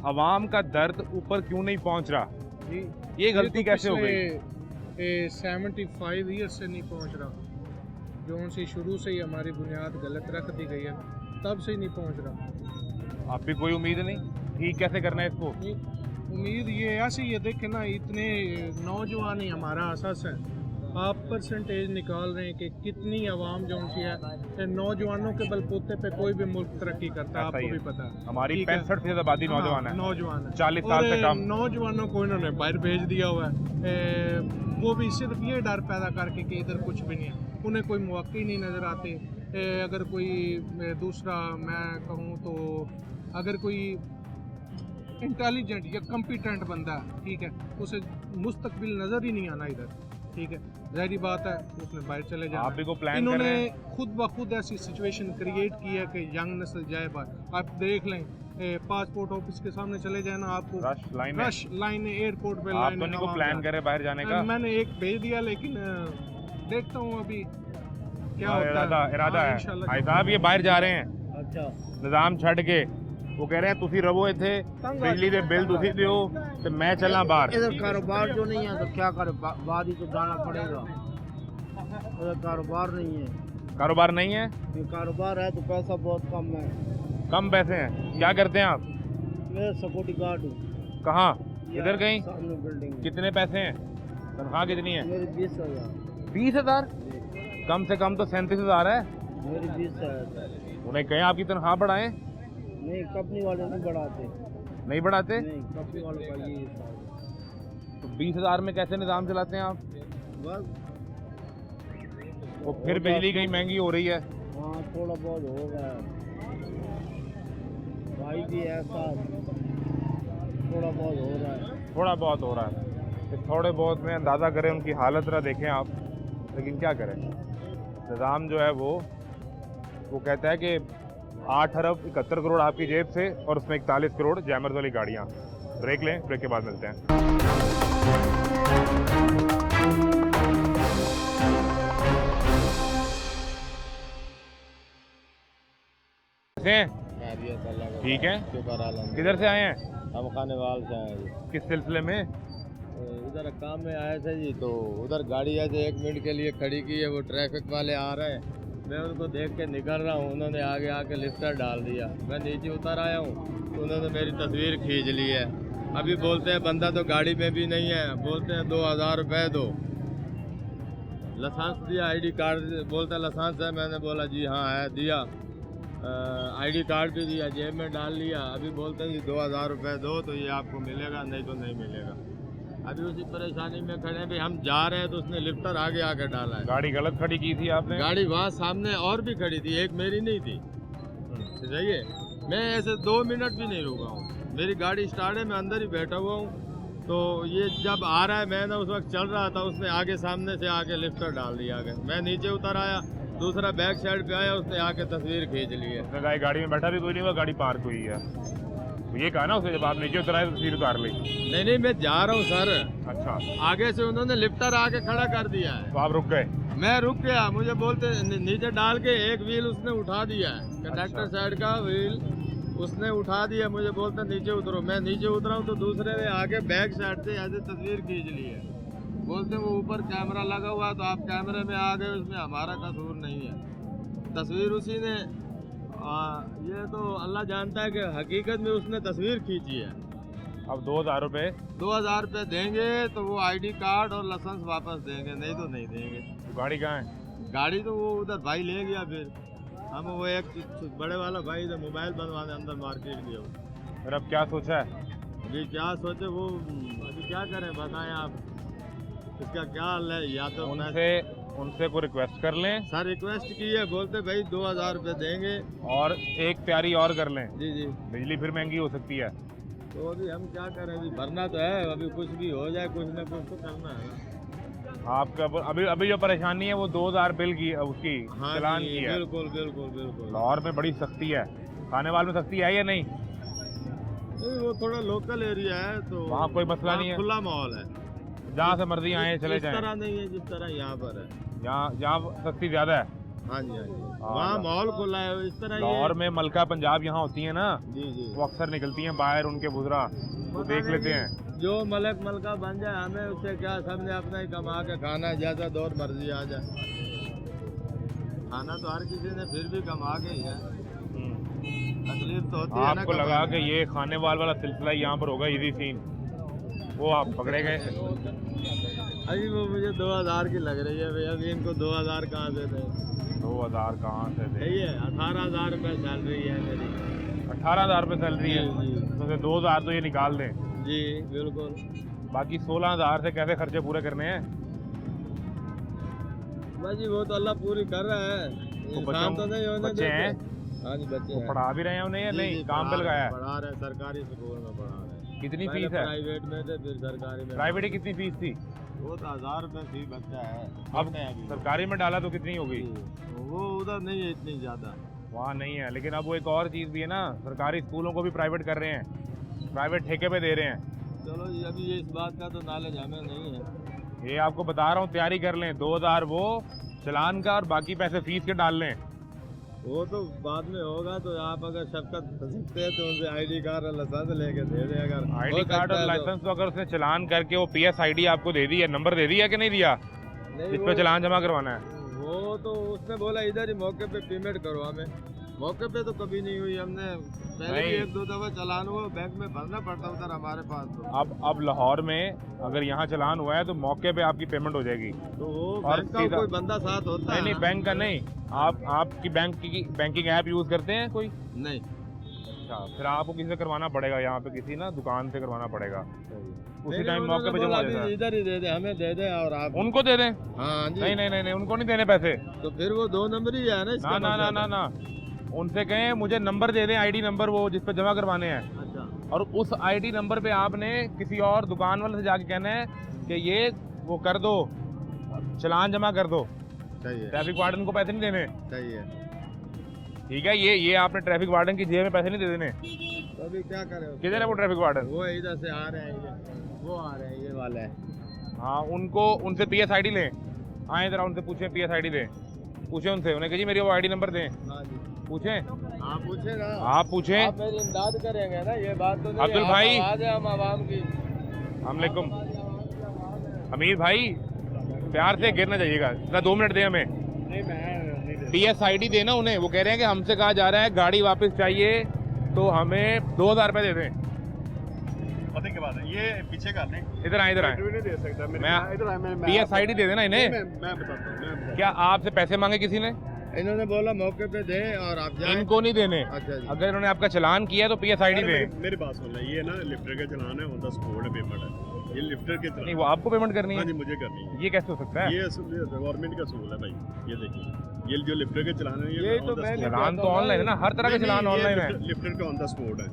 A: अवाम का दर्द ऊपर क्यों नहीं पहुंच रहा?
D: जी
A: ये गलती कैसे हो गई?
D: 75 ईयर से नहीं पहुंच रहा, जो उनसे शुरू से ही हमारी बुनियाद गलत रख दी गई है, तब से ही नहीं पहुंच रहा।
A: आपकी कोई उम्मीद नहीं? ठीक कैसे करना है इसको?
D: नहीं, उम्मीद ये ऐसे ही है, देखे ना इतने नौजवान ही हमारा असास है। आप परसेंटेज निकाल रहे हैं कि कितनी आवाम जो उनकी है, नौजवानों के बलबूते पे कोई भी मुल्क तरक्की करता है,
A: ऐसा ही
D: आपको
A: है।
D: भी पता है।
A: हमारी
D: ठीक है।
A: 65% आबादी नौजवान
D: हाँ,
A: है,
D: नौजवान है,
A: 40 साल से
D: और
A: कम।
D: नौजवानों को इन्होंने बाहर भेज दिया हुआ है, वो भी सिर्फ ये डर पैदा करके कि इधर कुछ भी नहीं है, उन्हें कोई मौके ही नहीं नज़र आते। अगर कोई दूसरा मैं कहूँ तो अगर कोई इंटेलिजेंट या कम्पिटेंट बंदा है, ठीक है, उसे मुस्तकबिल नज़र ही नहीं आना इधर, ठीक है, ज़ाहिरी बात है उसने बाहर चले
A: आप
D: जाना।
A: भी को प्लान कर
D: इन्होंने
A: रहे हैं?
D: खुद ब खुद ऐसी सिचुएशन क्रिएट की है कि यंग नस्ल जाए बाहर। आप देख लें, पासपोर्ट ऑफिस के सामने चले जाए ना, आपको
A: रश लाइन है।
D: रश लाइन एयरपोर्ट पे
A: आप
D: लाइन
A: तो नहीं को प्लान करे बाहर जाने का?
D: मैंने एक भेज दिया, लेकिन देखता हूँ अभी क्या
A: हाँ,
D: होता है।
A: इरादा
D: हाँ,
A: है
D: इंशाल्लाह।
A: भाई साहब, ये बाहर जा रहे हैं
D: अच्छा,
A: निजाम छड़ के। वो कह रहे हैं तुसी रवो इथे, बिजली दे बिल तुसी दियो ते मैं चलना बाहर।
E: इधर कारोबार जो नहीं है तो क्या करे, बाद ही तो जाना पड़ेगा। इधर कारोबार नहीं है।
A: कारोबार नहीं है?
E: ये कारोबार है तो पैसा बहुत कम है।
A: कम पैसे हैं? क्या करते हैं आप?
E: मैं सिक्योरिटी गार्ड हूँ।
A: कहाँ? इधर कहीं?
E: सामने बिल्डिंग में।
A: कितने पैसे हैं? तनख्वाह कितनी है?
E: मेरी 20,000।
A: 20,000? कम से कम तो 37,000 है।
E: मेरी 20,000।
A: उन्हें कहें आपकी तनख्वाह बढ़ाएं।
E: नहीं, कंपनी वाले नहीं बढ़ाते।
A: नहीं बढ़ाते?
E: नहीं, कंपनी वालों का ये हिसाब है।
A: तो 20,000 में कैसे निजाम चलाते हैं आप?
E: बस
A: वो फिर बिजली कहीं महंगी हो रही है।
E: हाँ, थोड़ा बहुत हो रहा है भाई भी, ऐसा थोड़ा बहुत हो रहा है।
A: थोड़ा बहुत हो रहा है। इस थोड़े बहुत में अंदाज़ा करें उनकी हालत जरा देखें आप, लेकिन क्या करें, निज़ाम जो है वो कहता है कि 8 अरब 71 करोड़ आपकी जेब से और उसमें 41 करोड़ जैमर्स वाली गाड़ियाँ। ब्रेक लें, ब्रेक के बाद मिलते हैं। कैसे हैं? ठीक है। किधर से आए हैं?
F: हम खानेवाल से आए जी।
A: किस सिलसिले में?
F: इधर काम में आए थे जी, तो उधर गाड़ी ऐसे 1 मिनट के लिए खड़ी की है, वो ट्रैफिक वाले आ रहे हैं, मैं उनको देख के निकल रहा हूँ, उन्होंने आगे आके लिफ्टर डाल दिया, मैं नीचे उतर आया हूँ तो उन्होंने मेरी तस्वीर खींच ली है। अभी बोलते हैं बंदा तो गाड़ी में भी नहीं है, बोलते हैं 2,000 रुपये दो। लाइसेंस दिया, आईडी कार्ड, बोलता है लाइसेंस है, मैंने बोला जी हाँ है, दिया। आईडी कार्ड भी दिया, जेब में डाल लिया। अभी बोलते हैं जी 2,000 रुपये दो तो ये आपको मिलेगा, नहीं तो नहीं मिलेगा। अभी उसी परेशानी में खड़े हैं, भी हम जा रहे हैं तो उसने लिफ्टर आगे आके डाला है।
A: गाड़ी गलत खड़ी की थी आपने?
F: गाड़ी वहाँ सामने और भी खड़ी थी, एक मेरी नहीं थी। सही है, मैं ऐसे 2 मिनट भी नहीं रुका हूँ, मेरी गाड़ी स्टार्ट है, मैं अंदर ही बैठा हुआ हूँ। तो ये जब आ रहा है, मैं ना उस वक्त चल रहा था, उसने आगे सामने से आके लिफ्टर डाल दिया आगे, मैं नीचे उतर आया, दूसरा बैक साइड पे आया, उसने आके तस्वीर खींच ली है।
A: उसने कहा गाड़ी में बैठा भी कोई नहीं हुआ, गाड़ी पार्क हुई है। तो ये कहा ना उसे जब आप नीचे उतर आए तो तस्वीर उतार ली।
F: नहीं, मैं जा रहा हूँ सर।
A: अच्छा,
F: आगे से उन्होंने लिफ्टर आके खड़ा कर दिया है,
A: तो आप रुक गए?
F: मैं रुक गया, मुझे बोलते नीचे डाल के एक व्हील उसने उठा दिया है, कंडक्टर साइड का व्हील उसने उठा दिया, मुझे बोलते नीचे उतरो, मैं नीचे उतरा हूँ तो दूसरे ने आगे बैक साइड से ऐसे तस्वीर खींच ली है। बोलते वो ऊपर कैमरा लगा हुआ तो आप कैमरे में आ गए, उसमें हमारा कसूर नहीं है, तस्वीर उसी ने ये तो अल्लाह जानता है कि हकीकत में उसने तस्वीर खींची है।
A: अब 2,000 रुपये?
F: 2,000 रुपये देंगे तो वो आईडी कार्ड और लाइसेंस वापस देंगे, नहीं तो नहीं देंगे।
A: तो गाड़ी कहाँ है?
F: गाड़ी तो वो उधर भाई ले गया, फिर हम वो एक बड़े वाला भाई इधर मोबाइल बनवाने अंदर मार्केट गया।
A: फिर अब क्या सोचा है?
F: अभी क्या सोचे, वो अभी क्या करें बताएं आप, इसका क्या हल है? या तो
A: उनसे कोई रिक्वेस्ट कर लें।
F: सर रिक्वेस्ट की है, बोलते भाई 2,000 रुपये देंगे।
A: और एक तैयारी और कर लें,
F: जी जी,
A: बिजली फिर महंगी हो सकती है।
F: तो अभी हम क्या करें, अभी भरना तो है, अभी कुछ भी हो जाए, कुछ ना कुछ तो करना है।
A: आपका अभी अभी जो परेशानी है वो 2000 बिल की उसकी
F: हाँ
A: चालान
F: जी,
A: की है।
F: बिल्कुल बिल्कुल बिल्कुल।
A: लाहौर में बड़ी सख्ती है, खाने वाले में सख्ती है या नहीं?
F: नहीं, वो थोड़ा लोकल एरिया है तो
A: वहाँ कोई मसला
F: वहाँ
A: नहीं है?
F: खुला माहौल है,
A: जहाँ से मर्जी आए चले
F: इस
A: जाएं।
F: तरह नहीं है जिस तरह यहाँ पर है।
A: यहाँ जहाँ सख्ती ज्यादा है।
F: हाँ जी हाँ जी,
A: हाँ,
F: वहाँ माहौल खुला है, इस तरह
A: लाहौर
F: ये
A: में मलका पंजाब यहाँ होती है ना,
F: जी जी।
A: वो अक्सर निकलती हैं बाहर उनके बुजरा, तो देख लेते हैं।
F: जो मलक मलका बन जाए हमें उससे क्या, सबने अपना ही कमा के खाना है, जैसा दौर मर्जी आ जाए। खाना तो हर किसी ने फिर भी कमा के ही है, तकलीफ तो होती है ना।
A: आपको लगा कि ये खाने वाला सिलसिला यहाँ पर होगा इजी सीन, वो आप पकड़े गए।
F: अभी वो मुझे 2000 की लग रही है भैया, अभी इनको 2000 कहाँ से दे?
A: 2000 कहाँ से दे?
F: सही है, 18,000 रुपये सैलरी है मेरी।
A: 18,000 रुपये सैलरी है,
F: जी
A: तो 2000 तो ये निकाल दें,
F: जी बिल्कुल।
A: बाकी 16,000 से कैसे खर्चे पूरे करने हैं?
F: बस जी वो तो अल्लाह पूरी कर रहा है,
A: तो
F: इंसान तो नहीं होने
A: बच्चे
F: देते।
A: हैं?
F: हाँ जी बच्चे
A: वो
F: हैं।
A: पढ़ा भी रहे हैं उन्हें या
F: जी,
A: नहीं?
F: जी,
A: काम पे
F: पढ़ा
A: लगाया है?
F: पढ़ा रहे, सरकारी स्कूल में पढ़ा रहे।
A: कितनी
F: पहले
A: फीस है?
F: प्राइवेट में थे, फिर सरकारी में।
A: प्राइवेट की कितनी फीस थी?
F: वो तो 1000 रुपये फी बच्चा है।
A: अब
F: छोटे हैं अभी।
A: सरकारी में डाला तो कितनी होगी?
F: जी, वो उधर नहीं है इतनी ज्यादा।
A: वहाँ नहीं है, लेकिन अब वो एक और चीज़ भी है ना, सरकारी स्कूलों को भी प्राइवेट कर रहे हैं, प्राइवेट ठेके पे दे रहे हैं।
F: चलो जी, अभी ये इस बात का तो नॉलेज हमें नहीं है।
A: ये आपको बता रहा हूँ, तैयारी कर लें, 2000 वो चलान का और बाकी पैसे फीस के डाल लें।
F: वो तो बाद में होगा, तो आप अगर शफकत सकते हैं तो उनसे आईडी कार्ड और लाइसेंस लेके दे दें। अगर
A: आईडी कार्ड और लाइसेंस तो अगर उसने चलान करके वो PSID आपको दे दी है, नंबर दे दिया कि नहीं दिया, जिस पे चलान जमा करवाना है?
F: वो तो उसने बोला इधर ही मौके पे पेमेंट करो हमें। मौके पे तो कभी नहीं हुई, हमने पहले भी
A: नहीं।
F: 1-2 दफा चलान हुआ, बैंक में भरना पड़ता उधर हमारे पास। तो
A: अब लाहौर में अगर यहाँ चलान हुआ है तो मौके पे आपकी पेमेंट हो जाएगी।
F: तो वो
A: और
F: बैंक का
A: सीधा-
F: कोई बंदा साथ होता
A: नहीं
F: है
A: नहीं,
F: ना?
A: बैंक का नहीं, आपकी बैंकिंग ऐप यूज करते हैं कोई?
F: नहीं।
A: अच्छा, फिर आपको किसी से करवाना पड़ेगा, यहाँ पे किसी ना दुकान से करवाना पड़ेगा, उसी
F: नहीं,
A: टाइम
F: उन्होंने
A: मौके पे जमा
F: बोला
A: हो
F: अभी
A: जाता है।
F: इधर ही दे दे, हमें दे दे और आप
A: उनको दे दें?
F: हाँ जी।
A: नहीं नहीं नहीं नहीं, उनको नहीं देने पैसे।
F: तो फिर वो 2 नंबर ही है ना इसका
A: ना ना ना
F: मतलब।
A: ना ना, उनसे कहें मुझे नंबर दे दें, आईडी नंबर, वो जिस पे जमा करवाने हैं,
F: अच्छा
A: और उस आईडी नंबर पे आपने किसी और दुकान वाले से जाके कहना है कि ये वो कर दो, चलान जमा कर दो।
F: सही है,
A: ट्रैफिक वार्डन को पैसे नहीं देने,
F: सही है।
A: ठीक है? ये आपने ट्रैफिक वार्डन की जेब में पैसे नहीं दे देने।
F: तो अभी क्या करें उसको?
A: किधर है वो ट्रैफिक वार्डन?
F: वो इधर से आ रहे हैं, वो आ रहे हैं, ये वाला है।
A: हाँ, उनको उनसे PSID लें, आए जरा उनसे पूछें, PSID दें, पूछें उनसे, उन्हें कहिए मेरी वो आईडी नंबर दें,
F: हाँ जी,
A: पूछें,
F: आप पूछे ना।
A: आप पूछें।
F: आप मेरी इमदाद करेंगे ना, ये बात तो नहीं।
A: अब्दुल
F: आप
A: भाई।
F: आवाज़ है हम आवाम की।
A: अस्सलामुअलैकुम अमीर भाई, प्यार से गिरना चाहिएगा, इतना 2 मिनट दें हमें। PSID देना उन्हें, वो कह रहे हैं कि हमसे कहा जा रहा है गाड़ी वापस चाहिए तो हमें 2000 रुपये दे दें।
G: पता क्या बात है, ये पीछे कर लें।
A: इधर आए, इधर आए,
G: इंटरव्यू नहीं दे सकता
A: मैं-
G: इधर आए, मैं
A: PSID दे देना इन्हें।
G: मैं बताता हूँ।
A: क्या आपसे पैसे मांगे किसी ने?
F: इन्होंने बोला मौके पे दे और आप जाएं।
A: इनको नहीं देने।
F: अच्छा जी।
A: अगर इन्होंने आपका चलान किया है तो PSID दें।
G: मेरी बात सुन ले, ये ना लिफ्टर का चलान है, ऑन द स्पॉट है, पेमेंट है। ये लिफ्टर के
A: नहीं,
G: चलान,
A: वो आपको पेमेंट करनी
G: हाँ
A: है,
G: जी मुझे करनी है।
A: ये कैसे हो सकता है?
G: ये गवर्नमेंट का असूल है भाई, ये देखिए, ये जो लिफ्टर के चलान है,
F: यही
G: on
F: तो
G: the
F: मैं
G: spot-
A: चलान तो ऑनलाइन है ना, हर तरह के
G: नहीं,
A: चलान
G: नहीं, ये
A: ऑनलाइन है।
G: लिफ्टर का ऑन द स्पॉट है,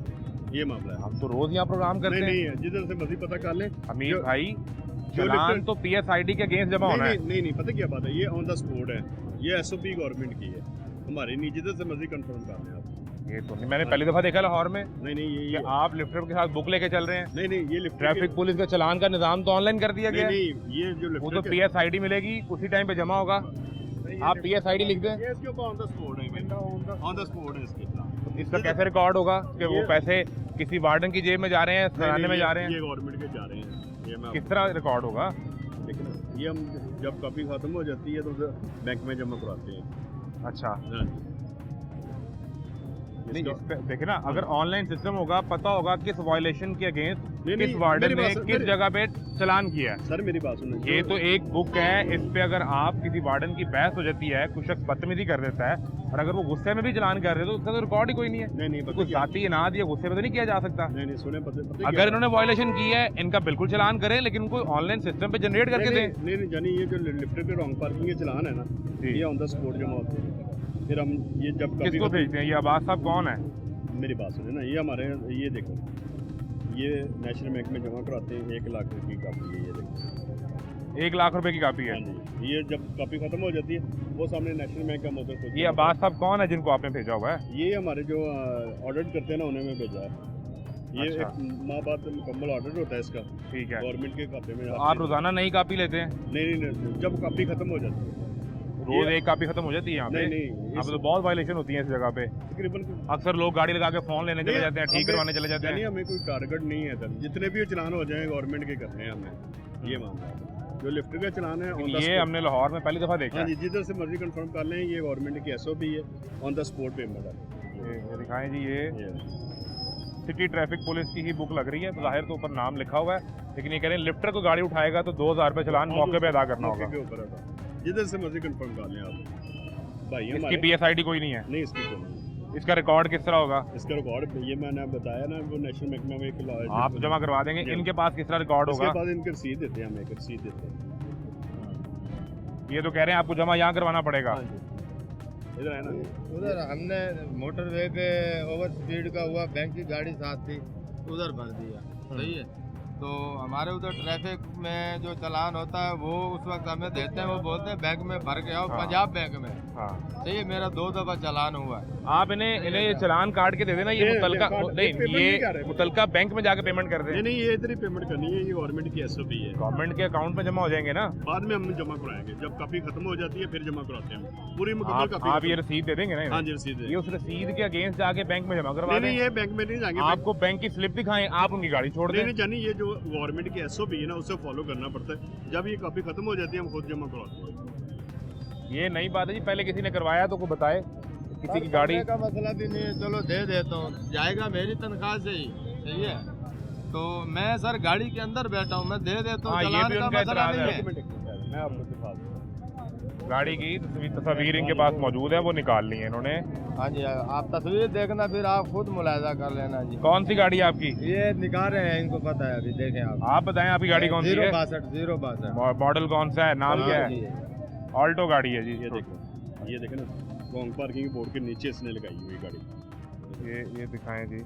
G: ये मामला है।
A: हम तो रोज यहाँ प्रोग्राम करते
G: नहीं
A: हैं।
G: नहीं है, जिधर से मर्जी पता कर लें।
A: अमीर
G: जो-
A: भाई,
G: जो
A: चलान
G: लिफ्टर-
A: तो PSID के अगेंस्ट जमा
G: नहीं
A: होना है।
G: नहीं नहीं, पता क्या बात है, ये ऑन द स्पॉट है, ये SOP गवर्नमेंट की है, हमारी नहीं, जिधर से मर्जी कंफर्म कर लें आप।
A: ये तो नहीं, मैंने पहली दफा देखा लाहौर में
G: नहीं नहीं,
A: कि
G: ये
A: आप लिफ्टर के साथ बुक लेके चल रहे हैं।
G: नहीं नहीं, ये लिफ्टर
A: ट्रैफिक पुलिस का चलान का निजाम तो ऑनलाइन कर दिया
G: नहीं
A: गया है।
G: नहीं, ये जो
A: वो
G: लिफ्टर
A: तो PSID मिलेगी, उसी टाइम पे जमा होगा। आप PSID लिख दें,
G: ये इसके ऊपर ऑन द स्पॉट है, ऑन द स्पॉट है इसके खिलाफ।
A: इसका कैसे रिकॉर्ड होगा कि वो
G: ये-
A: पैसे किसी वार्डन की जेब में जा रहे हैं, सराहने में जा रहे
G: ये
A: हैं?
G: गवर्नमेंट के जा रहे हैं, ये मैं
A: किस तरह रिकॉर्ड होगा?
G: लेकिन ये हम जब कॉपी खत्म हो जाती है तो उसे बैंक में जमा कराते हैं।
A: अच्छा,
G: हाँ जी।
A: नहीं
G: इसका-
A: इस पे देखे ना, अगर ऑनलाइन सिस्टम होगा, पता होगा किस वायलेशन के अगेंस्ट
G: नहीं,
A: किस
G: नहीं,
A: वार्डन
G: मेरी
A: ने
G: बात-
A: किस
G: मेरी-
A: जगह पे चलान किया है।
G: सर मेरी बात सुनो,
A: ये तो एक बुक है, इस पे अगर आप किसी वार्डन की बहस हो जाती है, कुछ शख्स बदतमीजी कर देता है, और अगर वो गुस्से में भी चलान कर रहे तो उसका तो रिकॉर्ड ही कोई नहीं है।
G: नहीं नहीं,
A: कुछ जाती इनाद या गुस्से में तो नहीं किया जा सकता।
G: नहीं नहीं, सुने पता
A: अगर इन्होंने वायलेशन की है, इनका बिल्कुल चलान करें, लेकिन उनको ऑनलाइन सिस्टम पे जनरेट करके दें।
G: नहीं नहीं जानी, ये जो लिफ्टर के रॉन्ग पार्किंग के चलान है ना,
A: जी।
G: ये ऑन द स्पॉट जमा होते हैं। फिर हम ये जब कभी
A: किसको भेजते हैं? ये अब्बास साहब कौन है?
G: मेरी बात सुने ना, ये हमारे, ये देखो, ये नेशनल बैंक में जमा कराते हैं, 1 लाख की कापी है, ये देखो,
A: 1 लाख रुपए की कापी
G: हाँ
A: है।
G: जी, ये जब कॉपी खत्म हो जाती है वो सामने नेशनल बैंक का मोटर खुद
A: ये अब्बास साहब कौन है जिनको आपने भेजा हुआ है?
G: ये हमारे जो ऑडिट करते हैं ना उन्हें में भेजा है। ये
A: अच्छा।
G: एक माह बाद मुकम्मल ऑडिट होता है इसका
A: ठीक है।
G: गवर्नमेंट के खाते में।
A: आप रोजाना नई कापी लेते हैं?
G: नहीं, जब कॉपी खत्म हो जाती है।
A: रोज एक कापी खत्म हो जाती है यहाँ पे?
G: नहीं,
A: यहाँ पे तो बहुत वायलेशन होती है इस जगह पे।
G: तकरीबन
A: अक्सर लोग गाड़ी लगा के फोन लेने चले जाते हैं, ठीक करवाने चले जाते
G: यानी
A: हैं।
G: हमें कोई टारगेट नहीं है सर, जितने भी चलान हो जाए गवर्नमेंट के करने हैं हमें, ये मामला है। जो लिफ्ट का चलान है on the
A: ये
G: spot-
A: हमने लाहौर में पहली दफा देखा
G: हाँ
A: है।
G: जी, जिधर से मर्जी कंफर्म कर लें, ये गवर्नमेंट की SOP है, ऑन द स्पॉट पेमेंट है।
A: ये दिखाएं जी, ये
G: ये
A: सिटी ट्रैफिक पुलिस की ही बुक लग रही है, जाहिर तो ऊपर नाम लिखा हुआ है, लेकिन ये कह रहे हैं लिफ्टर को गाड़ी उठाएगा तो 2000 रुपए चलान मौके पे अदा करना
G: मौके
A: होगा।
G: के ऊपर है, जिधर से मर्जी कंफर्म कर लें आप। भाई
A: इसकी
G: हमारे
A: PSID कोई नहीं है?
G: नहीं, इसकी कोई नहीं।
A: इसका रिकॉर्ड किस तरह होगा?
G: इसका रिकॉर्ड ये मैंने बताया ना, वो नेशनल बैंक में एक लॉ है।
A: आप जमा करवा देंगे, इनके पास किस तरह रिकॉर्ड
G: उसके
A: होगा?
G: बाद इनके रसीद देते हैं, हमें एक रसीद देते हैं।
A: ये तो कह रहे हैं आपको जमा यहाँ करवाना पड़ेगा।
G: हाँ जी, इधर है ना।
F: उधर हमने मोटरवे पे ओवर स्पीड का हुआ, बैंक की गाड़ी साथ थी, उधर भर दिया। सही है, तो हमारे उधर ट्रैफिक में जो चालान होता है वो उस वक्त हमें देते हैं, वो बोलते हैं बैंक में भर के आओ,
A: हाँ।
F: पंजाब बैंक में।
A: हाँ,
F: सही है, मेरा 2 दफा चालान हुआ है।
A: आप इन्हें ये चालान काट के दे देना, ये
G: ये
A: मुतलका
G: कार्ड-
A: नहीं,
G: ये पेमेंट नहीं कर
A: ये
G: रहे।
A: मुतलका बैंक में जाके पेमेंट कर
G: नहीं
A: दें।
G: नहीं, ये इधर ही पेमेंट करनी है, ये गवर्नमेंट की SOP है।
A: गवर्नमेंट के अकाउंट में जमा हो जाएंगे ना?
G: बाद में हम जमा कराएंगे, जब कॉपी खत्म हो जाती है फिर जमा कराते हैं हम। पूरी मुकम्मल
A: आप
G: कॉपी।
A: ये रसीद दे देंगे ना?
G: हाँ जी, रसीद है।
A: ये उस रसीद के अगेंस्ट जाके बैंक में जमा करवा
G: नहीं
A: दें।
G: नहीं, ये बैंक में नहीं जाएंगे।
A: आपको बैंक की स्लिप दिखाएं, आप उनकी गाड़ी छोड़
G: नहीं
A: दें।
G: नहीं जानी, ये जो गवर्नमेंट की SOP है ना, उसे फॉलो करना पड़ता है। जब ये कॉपी खत्म हो जाती है हम खुद जमा करवाते हैं।
A: ये नई बात है जी, पहले किसी ने करवाया तो कोई बताए, किसी की गाड़ी।
F: करने का मसला भी नहीं है, चलो दे देता हूँ, जाएगा मेरी तनख्वाह से ही। सही है, तो मैं सर गाड़ी के अंदर बैठा हूँ, मैं दे देता हूँ,
A: हाँ, ये
F: चालान
A: भी
F: का
A: उनका
F: मसला
A: एतराज
F: नहीं
A: है।
F: है।
G: मैं आपको दिखा दूँ।
A: गाड़ी की तस्वीर इनके पास मौजूद है, वो निकाल ली है इन्होंने।
F: हाँ जी, आप तस्वीर देखना, फिर आप खुद मुलायजा कर लेना जी।
A: कौन सी गाड़ी है आपकी?
F: ये निकाल रहे हैं, इनको पता है, अभी देखें आप
A: बताएं आपकी गाड़ी कौन सी है?
F: 062
A: मॉडल कौन सा है, नाम क्या
F: जी।
A: है? ऑल्टो गाड़ी है जी।
G: ये देखो, ये देखें ना, लॉन्ग पार्किंग बोर्ड के नीचे इसने लगाई हुई गाड़ी।
A: ये दिखाएं जी,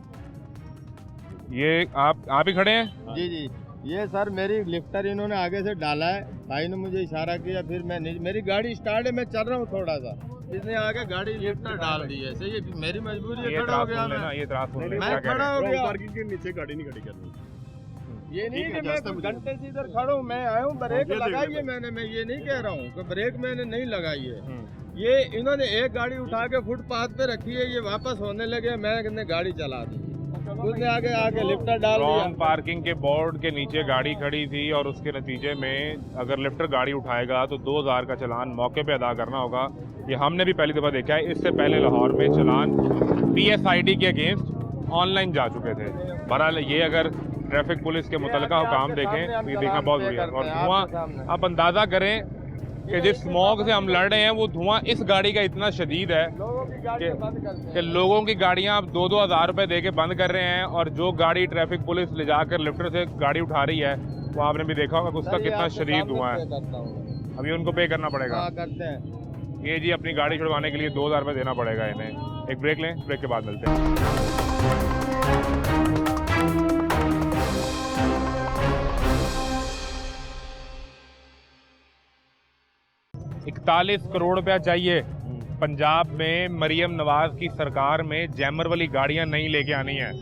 A: ये आप ही खड़े हैं?
F: जी जी, ये सर मेरी लिफ्टर इन्होंने आगे से डाला है, भाई ने मुझे इशारा किया, फिर मैं मेरी गाड़ी स्टार्ट है, मैं चल रहा हूँ थोड़ा सा, इसने आगे गाड़ी लिफ्टर डाल दी है। सही है, मेरी मजबूरी है,
A: ये
F: खड़ा हो
A: इतराज
F: गया
A: सुन लेना,
F: मैं।
A: ये इतराज सुन
F: मैं
A: लेना, क्या कह
F: खड़ा
A: रहे
F: हो
G: लॉन्ग
F: गया।
G: पार्किंग के नीचे गाड़ी नहीं खड़ी करनी।
F: ये नहीं
G: ठीक
F: कि
G: है,
F: मैं
G: जैसे मुझे-
F: घंटे से इधर खड़ा हूँ, मैं आया हूँ, ब्रेक
G: ये देख
F: लगाई है
G: लेते।
F: मैंने, मैं ये नहीं कह रहा हूँ कि ब्रेक मैंने नहीं लगाई है।
A: हैं?
F: ये इन्होंने एक गाड़ी उठा के फुटपाथ पे रखी है, ये वापस होने लगे, मैंने गाड़ी चला दी, उसने आगे आके लिफ्टर डाल दिया।
A: रॉन्ग पार्किंग के बोर्ड के नीचे गाड़ी खड़ी थी और उसके नतीजे में अगर लिफ्टर गाड़ी उठाएगा तो 2000 का चालान मौके पे अदा करना होगा। ये हमने भी पहली दफ़ा देखा है, इससे पहले लाहौर में चालान PSID के अगेंस्ट ऑनलाइन जा चुके थे। बहरहाल ये अगर ट्रैफिक पुलिस के मुतलका काम देखें तो ये देखना बहुत बढ़िया। और धुआं, आप अंदाज़ा करें कि जिस स्मॉग से हम लड़ रहे हैं वो धुआं इस गाड़ी का इतना शदीद है
F: लोगों की गाड़ियाँ बंद करते हैं।
A: कि लोगों की गाड़ियां आप 2-2 हज़ार रुपए दे के बंद कर रहे हैं, और जो गाड़ी ट्रैफिक पुलिस ले जाकर लिफ्टर से गाड़ी उठा रही है वो आपने भी देखा होगा कि उसका
F: सर, ये
A: कितना
F: आपके
A: शदीद
F: सामने
A: धुआं
F: पे
A: है।
F: करता हूँ।
A: अभी उनको पे करना पड़ेगा।
F: हाँ, करते हैं।
A: ये जी अपनी गाड़ी छुड़वाने के लिए 2000 रुपये देना पड़ेगा इन्हें। एक ब्रेक लें, ब्रेक के बाद मिलते हैं। 41 करोड़ रुपया चाहिए पंजाब में मरियम नवाज की सरकार में जैमर वाली गाड़ियां नहीं लेके आनी है।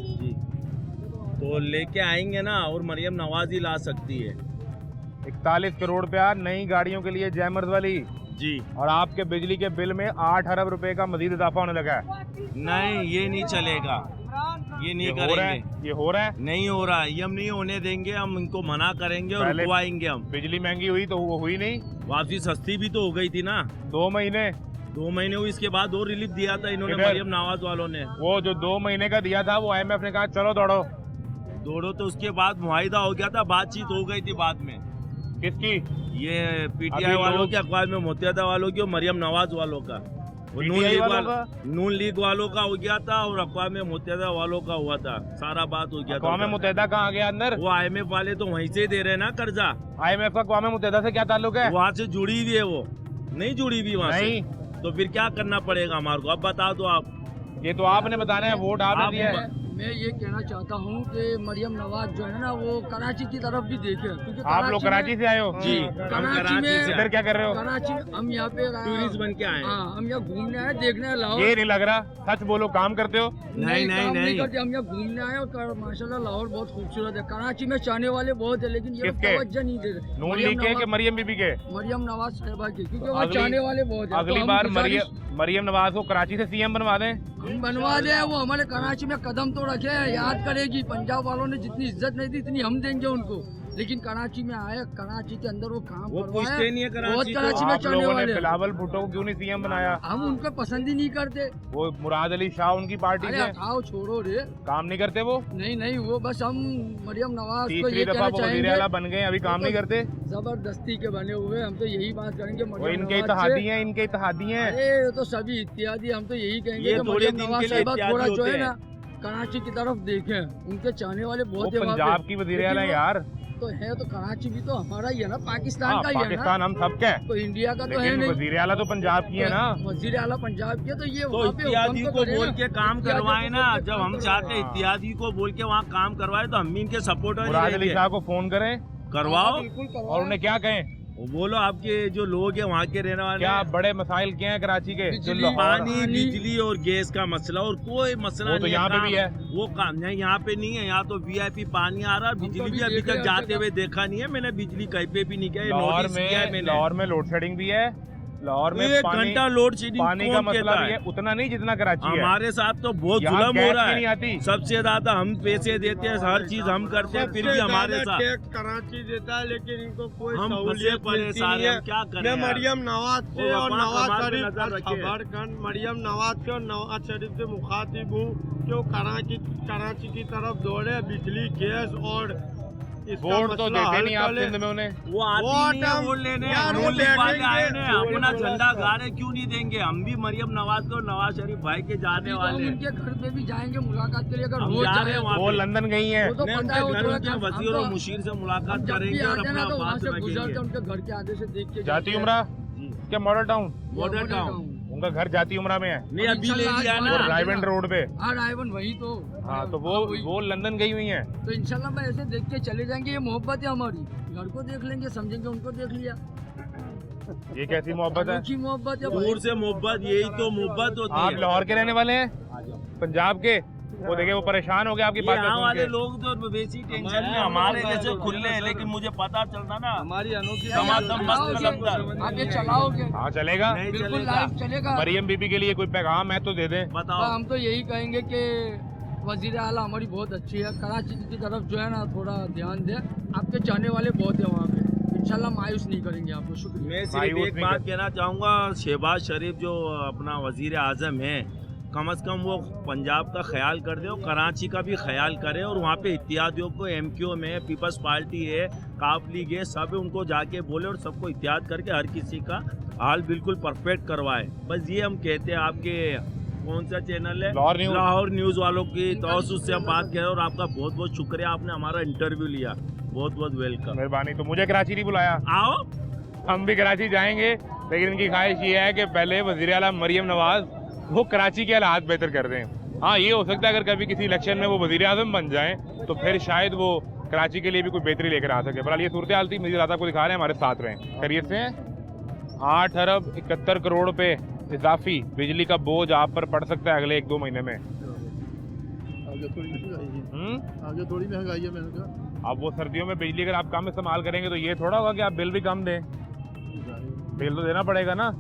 H: तो लेके आएंगे ना, और मरियम नवाज ही ला सकती है
A: 41 करोड़ रुपया नई गाड़ियों के लिए जैमर वाली,
H: जी।
A: और आपके बिजली के बिल में 8 अरब रुपए का मजीद इजाफा होने लगा है।
H: नहीं, ये नहीं चलेगा, ये नहीं
A: ये हो रहा है,
H: करेंगे,
A: ये हो रहा है।
H: नहीं हो रहा है, ये हम नहीं होने देंगे, हम इनको मना करेंगे और
A: पहले-
H: रुकवाएंगे हम।
A: बिजली महंगी हुई तो वो हुई नहीं,
H: वापसी सस्ती भी तो हो गई थी ना,
A: 2 महीने
H: 2 महीने हुई, इसके बाद और रिलीफ दिया था इन्होंने
A: किधर?
H: मरियम नवाज वालों ने।
A: वो जो 2 महीने का दिया था वो IMF ने कहा चलो दौड़ो।
H: दौड़ो तो उसके बाद मुआहिदा हो गया था, बातचीत हो गई थी बाद में,
A: किसकी?
H: ये
A: अभी
H: PTI वालों
A: लोग-
H: की, अक़वाम मुत्तहिदा वालों की और मरियम नवाज वालों का। वो नून
A: PTI
H: लीग
A: वालों
H: नून लीग वालों का हो गया था और अक़वाम मुत्तहिदा वालों का हुआ था, सारा बात हो गया था।
A: अक़वाम मुत्तहिदा कहाँ गया अंदर?
H: वो IMF वाले तो वहीं से दे रहे हैं ना कर्जा,
A: IMF का अक़वाम मुत्तहिदा से क्या ताल्लुक है?
H: वहाँ से जुड़ी हुई है, वो नहीं जुड़ी हुई वहाँ
A: नहीं,
H: से। तो फिर क्या करना पड़ेगा हमारे को, अब बता दो आप।
A: ये तो आपने बताना है, वोट आपने
H: आप
A: दिया है।
E: मैं ये कहना चाहता हूँ कि मरियम नवाज जो है ना वो कराची की तरफ भी देखे, क्योंकि
A: आप लोग कराची से आए हो?
H: जी,
E: कराची में
A: इधर क्या कर रहे हो?
E: कराची हम यहाँ पे
H: टूरिस्ट बन के आए हैं।
E: हाँ, हम यहाँ घूमने आए, देखने आए लाहौर।
A: ये नहीं लग रहा, सच बोलो, काम करते हो?
H: नहीं,
E: काम
H: नहीं।
E: करते, हम यहाँ घूमने आए और माशाल्लाह लाहौर बहुत खूबसूरत है। कराची में चाहने वाले बहुत है, लेकिन ये
A: किसके?
E: तवज्जो नहीं दे रहे।
A: नून लीग के कि मरियम बीबी के?
E: मरियम नवाज साहिबा की, क्योंकि वो
A: अगली-
E: चाहने वाले बहुत है।
A: अगली
E: तो हम
A: बार
E: गुजारिश-
A: मरियम नवाज को कराची से सीएम बनवा दें।
E: हम बनवा दे, वो हमारे कराची में कदम तो रखे हैं, याद करेगी। पंजाब वालों ने जितनी इज्जत नहीं दी इतनी हम देंगे उनको। लेकिन कराची में आए, कराची के अंदर वो काम
H: वो
E: करवाए,
H: पूछते नहीं है
E: बहुत
H: कराची को।
E: कराची में
A: आप
E: चाहने
A: लोगों ने
E: वाले हैं।
A: बिलावल भुट्टो को क्यों नहीं सीएम बनाया?
E: हम उनको पसंद ही नहीं करते।
A: वो मुराद अली शाह उनकी पार्टी
E: अरे
A: से
E: हटाओ, छोड़ो रे।
A: काम नहीं करते वो?
E: नहीं, वो बस हम मरियम नवाज को
A: तीसरी
E: ये
A: दफा
E: कहना
A: वो वजीर
E: चाहेंगे,
A: आला बन गए, अभी काम नहीं करते।
E: जबरदस्ती के बने हुए। हम तो यही बात करेंगे
A: वो
E: मरियम
A: इनके
E: नवाज
A: इत्तेहादी
E: से।
A: हैं, इनके इत्तेहादी हैं।
E: अरे ये तो सभी इत्यादि, हम तो यही कहेंगे
H: ये
E: कि
H: थोड़े
E: मरियम
H: दिन
E: नवाज
H: के लिए
E: साहिबा
H: इत्यादि
E: थोड़ा जो
H: होते
E: है
H: हैं।
E: ना कराची की तरफ देखें, उनके चाहने वाले
A: वो
E: बहुत है वहाँ
A: पंजाब
E: पे।
A: की वजीर आला है यार।
E: तो है तो कराची भी तो हमारा ही है ना, पाकिस्तान
A: हाँ,
E: का ही है ना।
A: पाकिस्तान हम सबके हैं,
E: तो इंडिया का तो है
A: लेकिन
E: नहीं।
A: वजीर आला तो पंजाब की है ना।
E: वजीर आला पंजाब के, तो ये
H: तो
E: वहाँ पे
H: इत्यादि
E: हुक्म
H: को
E: करे
H: बोल
E: ना।
H: के काम
E: इत्यादि
H: करवाए
E: को
H: ना।
E: बोल के
H: जब
E: काम
H: हम चाहते हैं
A: हाँ।
H: इत्यादि को बोल के वहाँ काम करवाए तो हम भी इनके सपोर्टर ही
A: मुराद अली
H: रहेंगे।
A: शाह को फोन करें
H: करवाओ
E: बिल्कुल करवाओ।
A: और उन्हें क्या कहें?
H: वो बोलो आपके जो लोग हैं वहाँ के रहने वाले
A: क्या
H: हैं,
A: बड़े मसाइल क्या हैं कराची के? जो
E: बिजली,
A: लाहौर-
H: पानी,
E: पानी-
H: बिजली और गैस का मसला, और कोई मसला
A: वो तो
H: नहीं
A: यहाँ पे
H: काम-
A: भी है।
H: वो काम नहीं, यहाँ पे नहीं है। यहाँ तो वीआईपी पानी आ रहा है,
E: हम तो
H: बिजली
E: अभी
H: भी अभी
E: देख रहे
H: तक
E: हैं
H: जाते
E: हर
H: हुए देखा नहीं है मैंने। बिजली कहीं पे भी नहीं किया, ये
A: लाहौर
H: नोटिस किया है मैंने।
A: लाहौर में लोड शेडिंग भी है, लाहौर में
H: एक
A: पानी
H: घंटा लोड शेडिंग
A: पानी का
H: कौन
A: मसला
H: कहता
A: भी है, उतना नहीं जितना कराची है।
H: हमारे साथ तो बहुत
A: यहाँ
H: जुल्म हो
A: गैस
H: रहा
A: भी नहीं
H: है।
A: आती।
H: सबसे ज्यादा हम पैसे देते हैं, हर चीज हम करते हैं, फिर भी हमारे साथ
F: कराची देता है, लेकिन इनको कोई
H: हम फंसे
F: सहूलियत मिलती
H: परेशान
F: नहीं
H: हैं,
F: है।
H: हम क्या करें
F: मैं
H: यार?
F: मरियम नवाज से
H: वो
F: और
H: अपना
F: नवाज
H: कमाल पे
F: शरीफ
H: नजर रखे।
F: खबरगंज मरियम नवाज से और नवाज शरीफ से मुखातिब हूँ कि वो कराची की तरफ दौड़े। बिजली, गैस और इसका
A: वोट तो
F: मसला
A: देते
F: हल
A: नहीं आप
F: कर ले।
A: सिंध में उन्हें।
H: वो आती
F: वोट
H: नहीं है
F: हम-
H: वोट लेने।
F: यार वो
H: नून लीग वाले
F: देखेंगे,
H: आए हैं,
F: वो
H: अपना
F: लोग
H: झंडा
F: तो-
H: गा रहे, क्यों नहीं देंगे? हम भी मरियम नवाज को, नवाज शरीफ भाई के जाने
E: तो हम
H: वाले हैं।
E: उनके घर पे भी जाएंगे मुलाकात के लिए, अगर
H: हम
E: हो
H: जा रहे
E: जाए
H: हैं वहाँ
A: वो
H: पे।
A: लंदन गई है।
E: वो तो
H: नहीं,
E: पता है, वो
H: उनके घर
E: थोड़ा
H: उनके
E: हम
H: वजीर
E: तो-
H: और मुशीर से मुलाकात
E: जब भी
H: करेंगे और
E: आते ना
H: अपना
E: तो वहाँ
H: बात
E: से गुजरते
H: रखेंगे।
E: उनके घर के आगे से देख के
A: जाती
E: जाते
A: उमरा
H: जी।
A: क्या मॉडल टाउन?
H: Model town.
A: उनका घर जाती उमरा में है
H: नहीं, अभी ले लिया
E: इंशाल्लाह
H: ना।
E: आज
A: रायबंड रोड पे।
E: हाँ रायवन वही तो।
A: हाँ तो
E: वही।
A: वो लंदन गई हुई है।
E: तो इंशाल्लाह मैं ऐसे देख के चले जाएंगे। ये मोहब्बत है हमारी, घर को देख लेंगे, समझेंगे उनको देख लिया।
A: ये कैसी मोहब्बत है?
E: अनोखी मोहब्बत है भाई।
H: दूर से मोहब्बत, यही तो मोहब्बत होती
A: आप
H: है।
A: लाहौर के रहने वाले हैं? पंजाब के? वो देखिए वो परेशान हो गया आपकी
H: ये
A: बात
H: यहाँ
A: सुन
H: वाले
A: के।
H: लोग तो वैसी टेंशन में हमारे जैसे खुले हैं, लेकिन मुझे पता चलता ना
F: हमारी अनोखी
H: समातम मस्त लफ्तर।
E: आप ये चलाओगे?
A: हाँ चलेगा।
H: नहीं
E: बिल्कुल
H: चलेगा।
E: लाइव चलेगा।
A: मरियम बीबी के लिए कोई पैगाम है तो दे दें।
E: तो
H: बताओ।
E: हम तो यही कहेंगे कि वजीर आला हमारी बहुत अच्छी है। कराची की तरफ जो है ना थोड़ा ध्यान दे, आपके चाहने वाले बहुत है वहाँ पे। इंशाल्लाह मायूस नहीं करेंगे आपको। शुक्रिया।
H: मैं सिर्फ
A: मायूस
H: एक
A: नहीं
H: बात
A: कर-
H: कहना चाहूँगा, शहबाज शरीफ जो अपना वजीर आज़म है, कम से कम वो पंजाब का ख्याल कर दे और कराची का भी ख्याल करे, और वहाँ पे इत्यादियों को MQ में पीपल्स पार्टी है, काफ लीग है, सब उनको जाके बोले और सबको इत्याद करके हर किसी का हाल बिल्कुल परफेक्ट करवाए। बस ये हम कहते हैं। आपके कौन सा चैनल है?
A: लाहौर न्यूज़।
H: लाहौर न्यूज़ वालों की तवज्जो से हम बात करें, और आपका बहुत बहुत शुक्रिया, आपने हमारा इंटरव्यू लिया। बहुत बहुत वेलकम।
A: मेहरबानी। तो मुझे कराची नहीं बुलाया।
H: आओ।
A: हम भी कराची जाएंगे, लेकिन इनकी ख्वाहिश ये है कि पहले वज़ीर आला मरियम नवाज वो कराची के हालात बेहतर कर दें। हाँ ये हो सकता है अगर कभी किसी इलेक्शन में वो वज़ीर आज़म बन जाएं तो फिर शायद वो कराची के लिए भी कोई बेहतरी लेकर आ सके। फिलहाल ये सूरत हाल थी। मुझे आपको दिखा रहे हैं, हमारे साथ रहें। खैरियत से हैं? 8 अरब 71 करोड़ पे इजाफी बिजली का बोझ आप पर पड़ सकता है अगले 1-2 महीने में।
B: आगे थोड़ी महंगाई है, आगे थोड़ी महंगाई है। मैंने कहा
A: अब वो सर्दियों में बिजली अगर आप कम इस्तेमाल करेंगे तो ये थोड़ा होगा कि आप बिल भी कम दें। बिल तो देना पड़ेगा ना।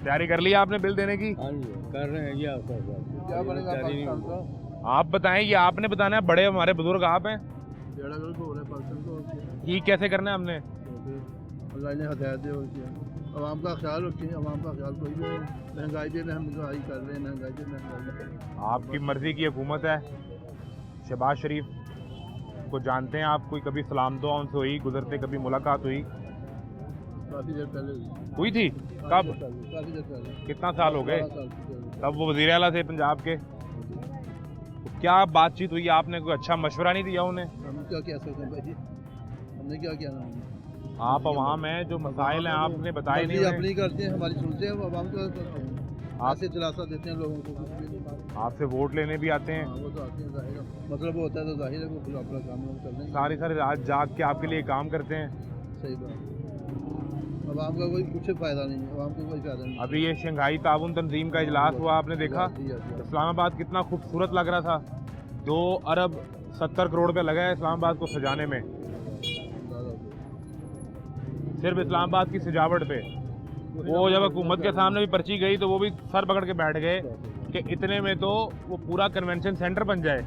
A: तैयारी कर लिया आपने बिल देने की?
F: कर रहे हैं
B: क्या बनेगा पाकिस्तान का?
A: आप बताएं, ये आपने बताना है। बड़े हमारे बुजुर्ग आप हैं।
B: 1.5 करोड़ हो रहा है पाकिस्तान को, और क्या?
A: ठीक कैसे करना है हमने?
B: तो फिर अल्लाह ने हदायत दे, और क्या? अवाम का ख्याल रखें। अवाम का ख्याल कोई भी नहीं। महंगाई पे महंगाई कर रहे हैं, महंगाई पे महंगाई।
A: आपकी मर्जी की हुकूमत है। शहबाज शरीफ को जानते हैं आप? कोई कभी सलाम दुआ उनसे हुई? गुजरते कभी मुलाकात हुई?
B: काफ़ी देर पहले
A: हुई थी? कब?
B: काफ़ी देर पहले।
A: कितना साल हो गए?
B: 12 साल पहले।
A: तब वो वज़ीर आला थे पंजाब के। तो क्या बातचीत हुई? आपने कोई अच्छा मशवरा नहीं दिया उन्हें?
B: हम क्या कह सकते हैं भाई, हमने क्या कहना है?
A: आप अवाम हैं, जो मसाइल हैं आपने बताए नहीं
B: मर्जी
A: उन्हें।
B: अपनी करते हैं, हमारी सुनते हैं, वो अवाम को करते हैं।
A: आप
B: ऐसे दिलासा देते हैं लोगों को, कुछ भी नहीं।
A: आपसे वोट लेने भी आते हैं,
B: हाँ, वो तो आते हैं, जाहिर है। मतलब वो होता है तो जाहिर है वो अपना काम लोग कर लेंगे।
A: सारी रात जाग के आपके लिए काम करते हैं।
B: सही बात। अब आम का कोई कुछ फायदा नहीं है, आम को कोई फायदा नहीं।
A: अभी ये शंघाई ताउन तंजीम का इजलास हुआ, आपने देखा
B: जी, जी, जी।
A: इस्लामाबाद कितना खूबसूरत लग रहा था। 2 अरब 70 करोड़ रुपया लगा है इस्लामाबाद को सजाने में, सिर्फ इस्लामाबाद की सजावट पे। वो जब हुकूमत के सामने भी पर्ची गई तो वो भी सर पकड़ के बैठ गए कि इतने में तो वो पूरा कन्वेंशन सेंटर बन जाए,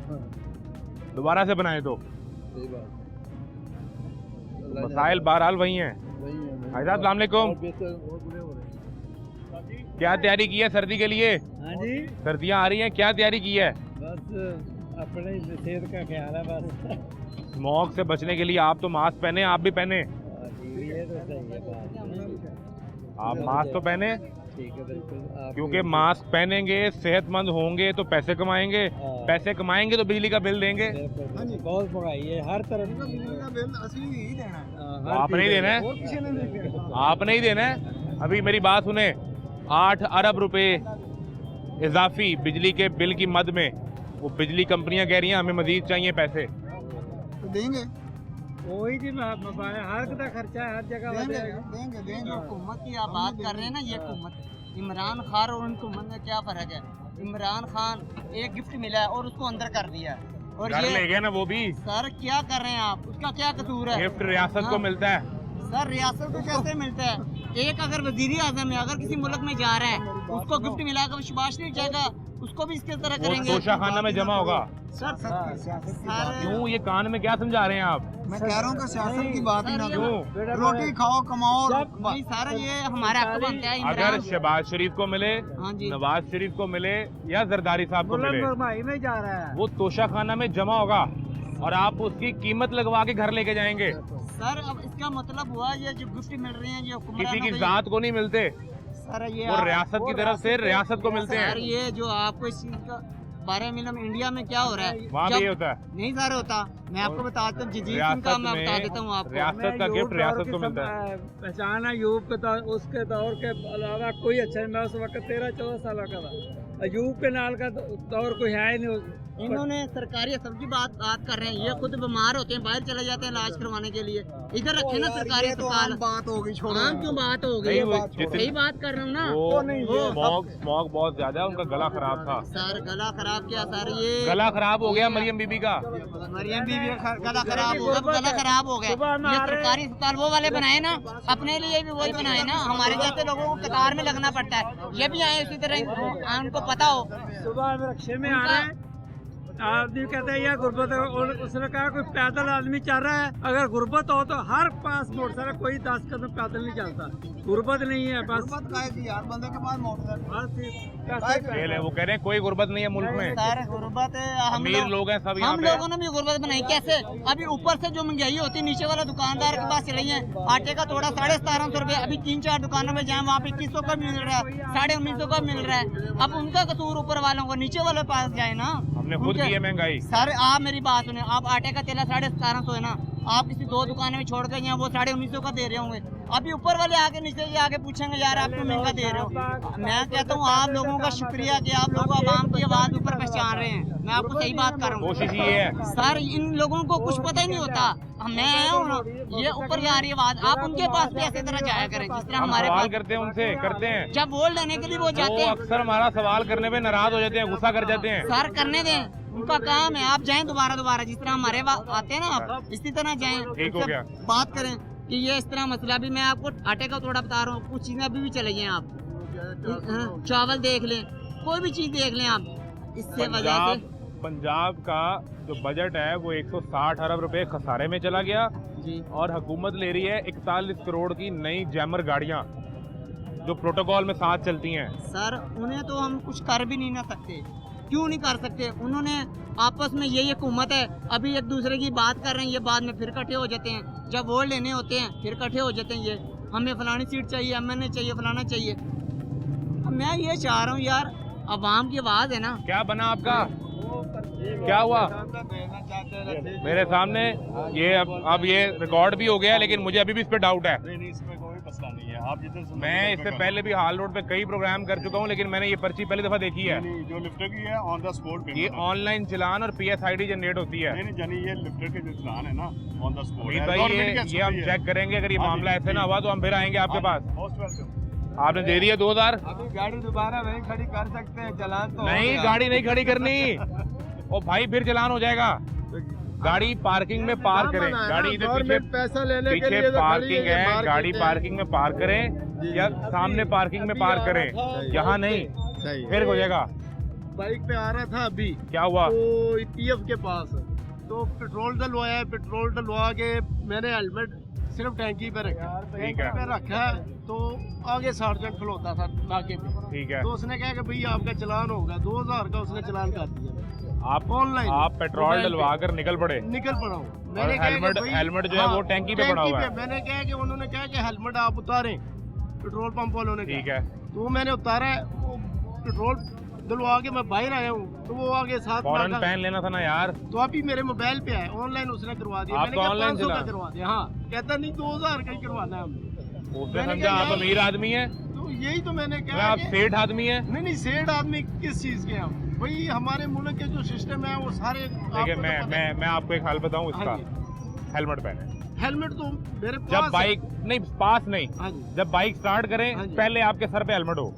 A: दोबारा से बनाए तो।
B: सही बात।
A: मसाइल बहरहाल वही हैं। भाई साहब अस्सलाम वालेकुम, क्या तैयारी की है सर्दी के लिए?
I: हाँ जी,
A: सर्दियाँ आ रही हैं, क्या तैयारी की है?
I: बस अपने सेहत का ख्याल है बस।
A: स्मॉग से बचने के लिए आप तो मास्क पहने, आप भी पहने,
I: ये तो सही है बात।
A: आप मास्क तो पहने,
I: ठीक है बिल्कुल।
A: क्योंकि मास्क पहनेंगे, सेहतमंद होंगे तो पैसे कमाएंगे, पैसे कमाएंगे तो बिजली का बिल देंगे।
I: बहुत महंगाई है हर तरफ।
A: आप नहीं देना है, आप नहीं देना है। अभी मेरी बात सुने, 8 अरब रुपए इजाफी बिजली के बिल की मद में वो बिजली कंपनियां कह रही हैं हमें मजीद चाहिए पैसे।
B: तो देंगे,
I: वही जी हर का खर्चा है, हर जगह
B: देंगे।
J: जो हुकूमत की आप बात कर रहे हैं ना, ये हुकूमत इमरान खान और उनकी हुकूमत में क्या फ़र्क है? इमरान खान एक गिफ्ट मिला है और उसको अंदर कर दिया है, और
A: घर
J: ये
A: ले गए ना वो भी।
J: सर क्या कर रहे हैं आप? उसका क्या कसूर है?
A: गिफ्ट रियासत को मिलता है।
J: सर रियासत को कैसे मिलता है? एक अगर वजीर आजम है, अगर किसी मुल्क में जा रहा है, उसको गिफ्ट मिला कर विश्वास नहीं जाएगा, उसको भी इसके तरह
A: वो
J: करेंगे।
A: तोशा खाना में जमा होगा।
J: सर
A: क्यों, ये कान में क्या समझा रहे हैं आप?
B: मैं कह रहा हूँ कि सियासत की बात ही ना
A: क्यों?
B: रोटी खाओ, कमाओ।
J: नहीं सर, ये हमारा हक बनता है।
A: अगर
J: इमरान
A: शहबाज शरीफ को मिले,
J: हाँ जी,
A: नवाज शरीफ को मिले या जरदारी साहब को मिले,
I: महंगाई में जा रहा है।
A: वो तोशा खाना में जमा होगा और आप उसकी कीमत लगवा के घर लेके जाएंगे।
J: सर अब इसका मतलब हुआ ये जो गिफ्ट मिल रहे हैं, ये
A: किसी
J: हुक्मरानों
A: की
J: को,
A: जात को नहीं मिलते,
J: सर ये
A: वो रियासत की तरफ से रियासत को मिलते
J: सर
A: हैं।
J: ये जो आपको इस चीज का बारे में इंडिया में क्या हो रहा है,
A: वहाँ भी ये होता है।
J: नहीं सर होता। मैं आपको बताता हूँ, जजीर सिंह का मैं बता देता हूँ आपको।
A: रियासत का गिफ्ट रियासत को मिलता है।
I: पहचान है यूब के दौर, उसके दौर के अलावा कोई अच्छा नहीं। मैं उस वक्त 13-14 साल का था। यूब के नाल का दौर कोई है ही नहीं।
J: इन्होंने सरकारी अस्पताल की बात कर रहे हैं, ये खुद बीमार होते हैं, बाहर चले जाते हैं इलाज करवाने के लिए। इधर रखे ना सरकारी अस्पताल।
B: बात होगी, छोड़ो।
J: आम क्यों बात हो गई? सही बात कर रहा हूँ ना।
A: स्मॉग बहुत ज्यादा है, उनका गला खराब था।
J: सर गला खराब क्या सर? ये
A: गला खराब हो गया मरियम बीबी का।
J: मरियम बीबी का गला खराब होगा, गला खराब हो गया। ये सरकारी अस्पताल वो वाले बनाए ना, अपने लिए भी वही बनाए ना। हमारे जैसे लोगों को कतार में लगना पड़ता है, ये भी आए उसी तरह, उनको पता हो।
I: सुबह रिक्शे में आ रहे हैं, आदमी कहते हैं यह गुर्बत है, और उसने कहा कोई पैदल आदमी चल रहा है। अगर गुर्बत हो तो हर पास मोटरसाइकिल, कोई 10 कदम पैदल नहीं चलता। गुर्बत नहीं है बस।
B: यार बंदे के पास
A: खेल है, वो कह रहे हैं कोई गुर्बत नहीं है मुल्क में।
J: सर गुर्बत
A: अमीर लोग हैं सब यहाँ
J: हम
A: पे।
J: लोगों ने भी गुर्बत बनाई कैसे? अभी ऊपर से जो महंगाई होती है, नीचे वाला दुकानदार के पास चली है। आटे का थोड़ा 1750 रुपए, अभी 3-4 दुकानों में जाए वहाँ पे 2100 का मिल रहा है, 1950 का मिल रहा है। अब उनका कसूर ऊपर वालों को, नीचे वालों के पास जाए ना।
A: हमने खुद की है महंगाई।
J: सर आप मेरी बात सुने, आप आटे का तेला 1750 है ना, आप किसी 2 दुकानें में छोड़ के यहाँ वो 1950 का दे रहे होंगे। अभी ऊपर वाले आगे नीचे आगे पूछेंगे यार आप क्यों महंगा दे रहे हो? मैं कहता हूँ आप लोगों का शुक्रिया कि आप लोग आवाम की आवाज ऊपर पहचान रहे हैं। मैं आपको सही बात कर रहा हूँ।
A: कोशिश ये है
J: सर इन लोगों को कुछ पता ही नहीं होता। मैं आया हूँ ना, ये ऊपर जा रही है आवाज, आप उनके पास भी ऐसी तरह जाया करें जिस तरह
A: हम
J: हमारे
A: सवाल
J: पास
A: करते हैं उनसे, करते हैं।
J: जब वोट लेने के लिए वो जाते
A: वो
J: हैं।
A: अक्सर हमारा सवाल करने पे नाराज हो जाते हैं, गुस्सा कर जाते हैं।
J: सर करने दें, उनका काम है। आप जाएं दोबारा जिस तरह हमारे आते हैं ना, आप इसी तरह जाएं,
A: ठीक हो गया।
J: बात करें कि ये इस तरह मसला भी। मैं आपको आटे का थोड़ा बता रहा हूँ, कुछ चीजें अभी भी चले गए आप। चावल देख लें, कोई भी चीज देख लें आप। इससे वजह से
A: पंजाब का जो बजट है वो 160 अरब रुपए खसारे में चला गया
J: जी।
A: और हुकूमत ले रही है 41 करोड़ की नई जैमर गाड़ियां जो प्रोटोकॉल में साथ चलती हैं।
J: सर उन्हें तो हम कुछ कर भी नहीं ना सकते। क्यों नहीं कर सकते? उन्होंने आपस में ये हुकूमत है, अभी एक दूसरे की बात कर रहे हैं, ये बाद में फिर इकट्ठे हो जाते हैं। जब वोट लेने होते हैं फिर इकट्ठे हो जाते हैं, ये हमें फलानी सीट चाहिए, MNA चाहिए, फलाना चाहिए। अब मैं ये चाह रहा हूँ यार, अवाम की आवाज़ है ना।
A: क्या बना आपका? क्या हुआ मेरे सामने? ये अब ये रिकॉर्ड भी हो गया, लेकिन मुझे अभी भी इस पे डाउट है।
G: नहीं इसमें कोई मसला नहीं है। आप जितने समझ
A: मैं
G: रहे
A: इससे
G: हो,
A: पहले भी हाल रोड पे कई प्रोग्राम कर चुका हूँ, लेकिन मैंने ये पर्ची पहली दफा देखी है।
G: नहीं, जो लिफ्टर की है ऑन द स्पॉट
A: ये ऑनलाइन चलान और PSID जनरेट होती है।
G: नहीं जानी, ये लिफ्टर के जो चलान है ना ऑन द स्पॉट
A: अमित भाई ये हम चेक करेंगे, अगर ये
G: हाँ जी,
A: मामला ऐसे ना
G: जी।
A: हुआ तो हम फिर आएंगे आपके पास।
G: Most welcome.
A: आपने दे दिया 2000।
F: अभी गाड़ी दोबारा वहीं खड़ी कर सकते हैं, चलान तो
A: नहीं, गाड़ी नहीं खड़ी करनी। ओ भाई फिर चलान हो जाएगा। गाड़ी पार्किंग में पार्क करें, गाड़ी इधर पीछे
F: पैसा लेने के
A: पीछे
F: लिए तो खड़ी
A: पार्किंग है,
F: मार्केट
A: गाड़ी
F: है।
A: पार्किंग में पार्क करें या सामने पार्किंग में पार्क करें, यहाँ नहीं,
F: सही
A: फिर हो जाएगा।
F: बाइक पे आ रहा था अभी,
A: क्या हुआ?
F: तो PF के पास तो पेट्रोल डलवाया, पेट्रोल डलवा के मैंने हेलमेट सिर्फ टैंकी पे रखा, टैंकी
A: है।
F: पे रखा तो आगे सार्जेंट खलोता था नाके पे,
A: ठीक है।
F: तो उसने कहा कि भाई आपका चलान होगा, 2000 का उसने चलान कर दिया।
A: आप
F: ऑनलाइन
A: आप पेट्रोल
F: मोबाइल पे।
A: डलवा कर निकल पड़े
F: निकल पड़ा हूँ।
A: और
F: मैंने कहा कि
A: हेलमेट
F: भाई-
A: हेलमेट जो है वो टैंकी पे पड़ा हुआ है।
F: मैंने कहा कि उन्होंने कहा कि हेलमेट आप उतारें, पेट्रोल पंप वालों ने
A: ठीक
F: कहा।
A: है,
F: तो मैंने उतारा है, वो पेट्रोल डलवा के मैं बाहर आया हूँ, तो वो आगे साथ
A: फौरन
F: नाका-
A: पहन लेना था ना यार।
F: तो अभी मेरे मोबाइल पे है, ऑनलाइन उसने करवा दिया।
A: आप
F: मैंने
A: तो
F: कहा
A: ऑनलाइन
F: 500 का
A: चला।
F: करवा दिया। हाँ, कहता नहीं 2000 का ही करवाना है हमने।
A: उसने
F: मैंने
A: समझा
F: कहा
A: आप
F: यार-
A: अमीर आदमी है,
F: तो यही तो मैंने
A: मतलब
F: कहा
A: आप
F: कि-
A: सेठ आदमी है।
F: नहीं सेठ आदमी किस चीज के हम भाई, हमारे मुल्क के जो सिस्टम है वो सारे
A: देखिए मैं आपको एक हाल बताऊं इसका,
F: हाँ
A: हेलमेट पहने।
F: हेलमेट तो मेरे पास
A: जब
F: है।
A: बाइक नहीं, पास नहीं,
F: हाँ जी,
A: जब बाइक स्टार्ट करें
F: हाँ जी।
A: पहले आपके सर पे हेलमेट हो,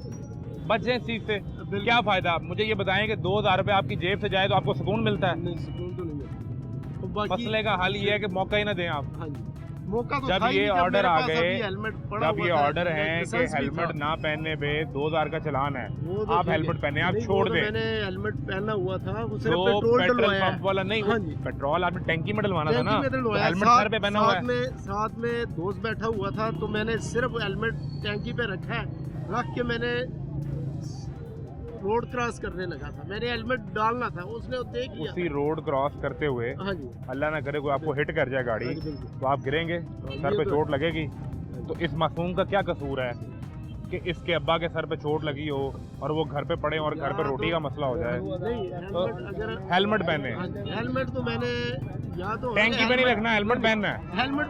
A: बचें इस चीज से।
F: बिल्कुल।
A: क्या फायदा? मुझे ये बताएं कि 2000 रुपए आपकी जेब से जाए तो आपको सुकून मिलता है?
F: नहीं सुकून तो नहीं मिलता। तो बाकी
A: मसले का हल ये है कि मौका ही ना दें आप।
F: हाँ जी, मौका तो
A: जब
F: था ही
A: ये
F: नहीं, जब
A: ऑर्डर
F: मेरे
A: आ
F: पास
A: गए,
F: अभी हेलमेट पड़ा
A: जब
F: हुआ
A: ये
F: था,
A: ऑर्डर है कि
F: लाइसेंस भी
A: हेलमेट
F: था।
A: ना पहनने पे 2000 का चलान है,
F: वो तो
A: आप
F: ठीक है।
A: हेलमेट पहने, आप
F: नहीं,
A: छोड़
F: वो तो
A: दें।
F: मैंने हेलमेट पहना हुआ था, वो सिर्फ
A: तो
F: पेट्रोल
A: पेट्रोल
F: डलवाया
A: पंप वाला नहीं,
F: हाँ जी।
A: पेट्रोल आपने टैंकी में डलवाना था
F: टैंकी
A: ना,
F: में
A: तो
F: डलवाया।
A: हेलमेट सर पे पहना हुआ है।
F: साथ में दोस्त बैठा हुआ था, तो मैंने सिर्फ हेलमेट टैंकी पे रखा है, रख के मैंने रोड क्रॉस करने लगा था, मैंने हेलमेट डालना था, उसने देख लिया।
A: उसी रोड क्रॉस करते हुए
F: हाँ जी,
A: अल्लाह ना करे कोई आपको हिट कर जाए गाड़ी,
F: हाँ जी, बिल्कुल।
A: तो आप गिरेंगे, सर
F: ये
A: पे
F: तो
A: चोट लगेगी। तो इस मासूम का क्या कसूर है कि इसके अब्बा के सर पे चोट लगी हो और वो घर पे पड़े और घर पे रोटी का मसला हो जाए?
F: नहीं, हेलमेट अगर
A: हेलमेट पहने,
F: हाँ जी, हेलमेट तो मैंने यहाँ तो
A: टैंकी पे नहीं रखना, हेलमेट पहनना है।
F: हेलमेट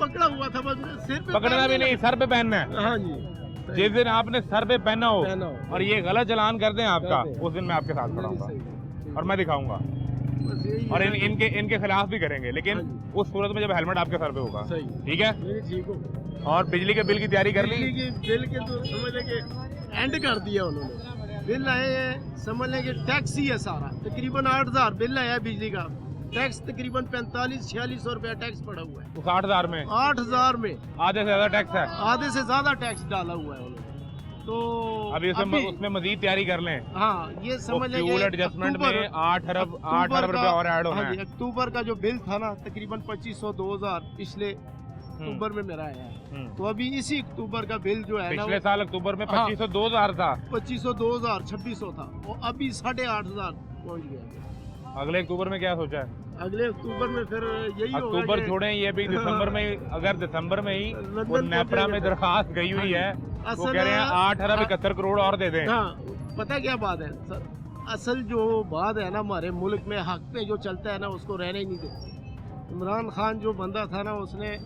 F: पकड़ा हुआ था, बस सिर पे
A: पकड़ना भी नहीं, सर पे पहनना है।
F: हाँ जी,
A: जिस दिन आपने सर पे पहना हो
F: पहना हो।
A: और ये गलत चलान कर दें आपका,
F: कर दें।
A: उस दिन मैं आपके साथ खड़ा
F: सही,
A: हूँ और मैं दिखाऊंगा,
F: बस यही
A: और
F: है।
A: इनके खिलाफ भी करेंगे, लेकिन
F: हाँ जी।
A: उस सूरत में जब हेलमेट आपके सर पे होगा।
F: सही,
A: ठीक है।
F: नहीं ठीक हो।
A: और बिजली के बिल की तैयारी कर ली?
F: बिजली के बिल के तो समझ लें कि एंड कर दिया उन्होंने। बिल आए हैं, समझ लें कि टैक्स ही है सारा, तकरीबन 8000 बिल आया बिजली का, टैक्स तकरीबन 45-4600 रुपया टैक्स पड़ा हुआ है।
A: उस 8000 में
F: 8000 में
A: आधे से ज्यादा टैक्स है।
F: आधे से ज्यादा टैक्स डाला हुआ है उन्होंने। तो
A: अभी उसमें मजीद तैयारी कर लें।
F: हाँ, ये समझ लें
A: फ्यूल एडजस्टमेंट में 8 अरब रुपए और ऐड होना
F: हाँ जी,
A: है।
F: अक्टूबर का जो बिल था ना, तकरीबन 2500-2000 पिछले अक्टूबर में मेरा आया है। तो अभी इसी अक्टूबर का बिल जो है ना,
A: पिछले साल अक्टूबर में
F: हाँ।
A: 2500 2000 था,
F: 2500-2000 2600 था, वो अभी 8500 पहुंच गया।
A: अगले अक्टूबर में क्या सोचा है?
F: अगले अक्टूबर में फिर यही होगा
A: अक्टूबर
F: कि
A: छोड़ें, ये भी दिसंबर में ही, अगर दिसंबर में ही
F: लंदन
A: वो नेपरा में
F: पहुंचेंगे।
A: दरखास्त गई हुई है, वो
F: असल
A: कह रहे हैं 8 अरब 71 करोड़ और दे दें।
F: हाँ, पता क्या बात है सर, असल जो बात है ना, हमारे मुल्क में हक पे जो चलता है ना, उसको रहने ही नहीं देते। इमरान खान जो बंदा था ना, उसने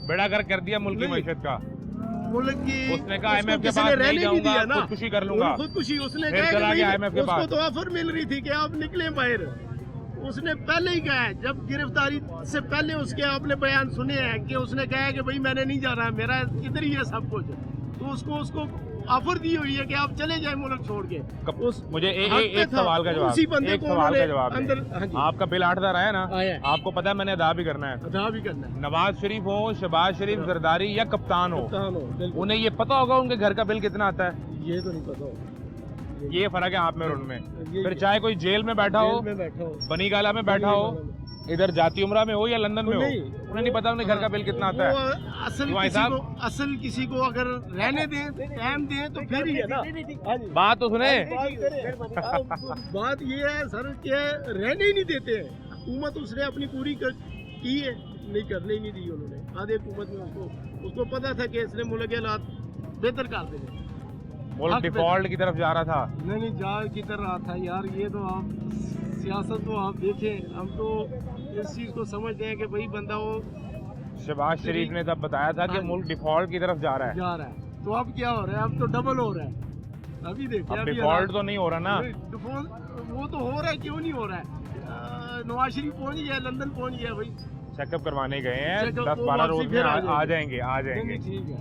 A: बेड़ा गर्क कर दिया मुल्क की
F: नहीं।
A: मैशत का।
F: मुल्क की
A: उसने कहा
F: उसको
A: IMF के
F: किसी
A: पास
F: ने
A: नहीं
F: रहने
A: जाऊंगा,
F: दिया ना,
A: खुदकुशी कर लूंगा।
F: खुदकुशी उसने
A: फिर
F: कहा
A: चला
F: कि
A: गया
F: भाई,
A: IMF के
F: उसको
A: पास।
F: तो ऑफर मिल रही थी कि आप निकले बाहर, उसने पहले ही कहा है, जब गिरफ्तारी से पहले उसके आपने बयान सुने हैं कि उसने कहा है कि भाई मैंने नहीं जा रहा, मेरा इधर ही है सब कुछ, तो उसको ऑफर दी हुई है कि आप चले जाए मुल्क छोड़ के।
A: मुझे
F: हक पे
A: एक
F: था,
A: सवाल का जवाब,
F: उसी बंदे
A: एक
F: को
A: सवाल का
F: उन्होंने
A: जवाब दें।
F: अंदर हाँ जी,
A: आपका बिल 8000 आया ना,
F: आया है।
A: आपको पता है मैंने अदा भी करना है।
F: अदा भी करना है,
A: नवाज शरीफ हो, शहबाज शरीफ, जरदारी या कप्तान हो,
F: कप्तान हो, बिल्कुल।
A: उन्हें ये पता होगा उनके घर का बिल कितना आता है?
F: ये तो नहीं पता होगा।
A: ये फर्क है आप में और उनमें।
F: ये-
A: फिर चाहे कोई जेल में बैठा हो,
F: जेल में बैठा हो,
A: बनी गाला में बैठा हो, इधर जाती उमरा में हो या लंदन में हो,
F: नहीं।
A: उन्हें नहीं पता उनके घर का बिल कितना आता है।
F: वो असल किसी को अगर रहने दें, टाइम दें, तो फिर ही है ना। हाँ जी।
A: बात तो सुने।
F: बात ये है सर कि रहने ही नहीं देते हैं। हुकूमत उसने अपनी पूरी की है, नहीं करने ही नहीं दी उन्होंने। आधे हुकूमत में उसको पता था कि इसने मुल्क के हालात बेहतर कर देंगे।
A: मुल्क डिफॉल्ट की तरफ जा रहा था।
F: नहीं जा किधर रहा था यार, ये तो आप सियासत तो आप देखें, हम तो इस चीज़ को समझते हैं कि भाई बंदा वो
A: शहबाज शरीफ ने तब बताया था कि मुल्क डिफॉल्ट की तरफ जा रहा है।
F: जा रहा है, तो अब क्या हो रहा है? अब तो डबल हो रहा है। अभी देखिए,
A: अब डिफॉल्ट तो नहीं हो रहा ना।
F: डिफॉल्ट वो तो हो रहा है, क्यों नहीं हो रहा है? नवाज शरीफ पहुंच गया, लंदन पहुंच गया भाई,
A: चेकअप करवाने गए हैं।
F: चेकअप,
A: 10-12
F: वो
A: रोज
F: वापसी
A: में
F: फिर
A: आ जाएंगे।
F: नहीं, ठीक है,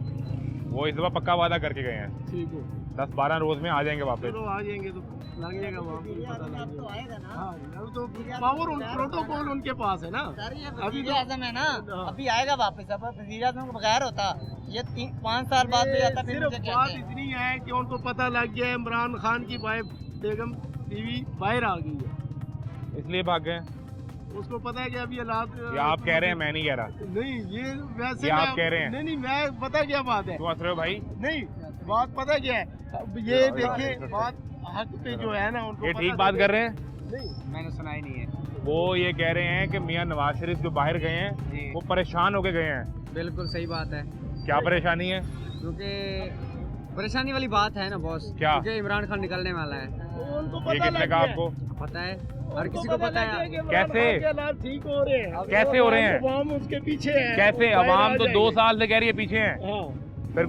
A: वो इस दफा पक्का वादा करके गए हैं,
F: ठीक है,
A: 10-12 रोज में आ जाएंगे वापस।
F: चलो आ जाएंगे तो लग जाएगा वहाँ पे, पता लग
J: अब तो
F: जाएगा।
J: आएगा ना।
F: हाँ, अब तो पावर प्रोटोकॉल उनके पास है ना।
J: सर ये
F: अभी
J: वजीर
F: तो-
J: आजम है ना,
F: हाँ।
J: अभी आएगा वापस। अब वजीर आजम के बगैर होता ये 5 साल बाद भी आता, फिर
F: सिर्फ
J: मुझे
F: बात
J: कहते हैं।
F: इतनी है कि उनको पता लग गया है इमरान खान की वाइफ बेगम बीवी बाहर आ गई है,
A: इसलिए भाग गए।
F: उसको पता है कि अभी हालात
A: ये आप कह रहे हैं, मैं नहीं कह रहा।
F: नहीं, ये वैसे
A: ये आप
F: मैं-
A: कह रहे हैं।
F: नहीं, मैं पता क्या बात है,
A: क्यों हंस रहे हो भाई?
F: नहीं बात पता क्या है, अब ये देखिए बात हक पे जो है ना, उनको
A: ये
F: पता
A: ठीक बात
F: लगे-
A: कर रहे हैं।
F: नहीं,
E: मैंने सुना ही नहीं है।
A: वो ये कह रहे हैं कि मियां नवाज शरीफ जो बाहर गए हैं वो परेशान होके गए हैं।
E: बिल्कुल सही बात है,
A: क्या परेशानी है?
E: क्योंकि परेशानी वाली बात है ना बॉस,
A: क्या?
E: क्योंकि इमरान खान निकलने वाला है।
F: उनको
A: ये
F: पता
A: किसने
F: लग
A: कहा
F: गया है।
A: आपको?
E: पता है, हर किसी को पता है।
A: कैसे?
F: हालात ठीक हो रहे हैं,
A: कैसे हो रहे हैं?
F: अवाम उसके पीछे है,
A: कैसे?
F: वो बाहर
A: अवाम
F: आ
A: तो 2
F: जाएंगे।
A: साल से कह रही है पीछे हैं।
F: हाँ,
A: फिर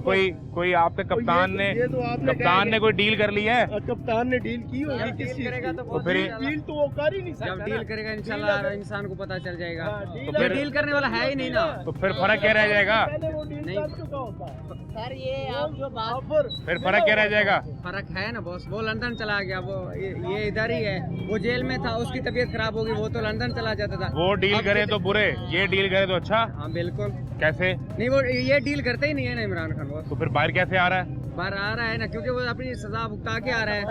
A: कोई आपके कप्तान ने
F: ये तो आपने
A: कप्तान ने कोई डील कर ली है?
F: कप्तान ने डील की होगी किस चीज
E: करेगा
F: की?
E: तो
A: फिर
F: डील तो वो कर ही नहीं
E: जब
F: सकता
E: डील
F: ना।
E: करेगा इंशाल्लाह इंसान को पता चल जाएगा।
F: डील
A: तो फिर-
E: डील करने वाला है ही नहीं ना।
A: तो फिर फर्क क्या रह जाएगा?
F: पहले वो डील
E: नहीं।
F: कर चुका होता है।
J: सर ये आप जो बात
F: ऑफर
A: फिर फर्क क्या रह जाएगा?
E: फर्क है ना बॉस, वो लंदन चला गया, वो ये इधर ही है। वो जेल में था, उसकी तबीयत खराब होगी, वो तो लंदन चला जाता था।
A: वो डील करे तो बुरे, ये डील करे तो अच्छा।
E: हाँ बिल्कुल,
A: कैसे?
E: नहीं वो ये डील करते ही नहीं है ना इमरान खान बॉस।
A: तो फिर बाहर कैसे आ रहा है?
E: बाहर आ रहा है ना, क्योंकि वो अपनी सजा भुगता के आ रहा है।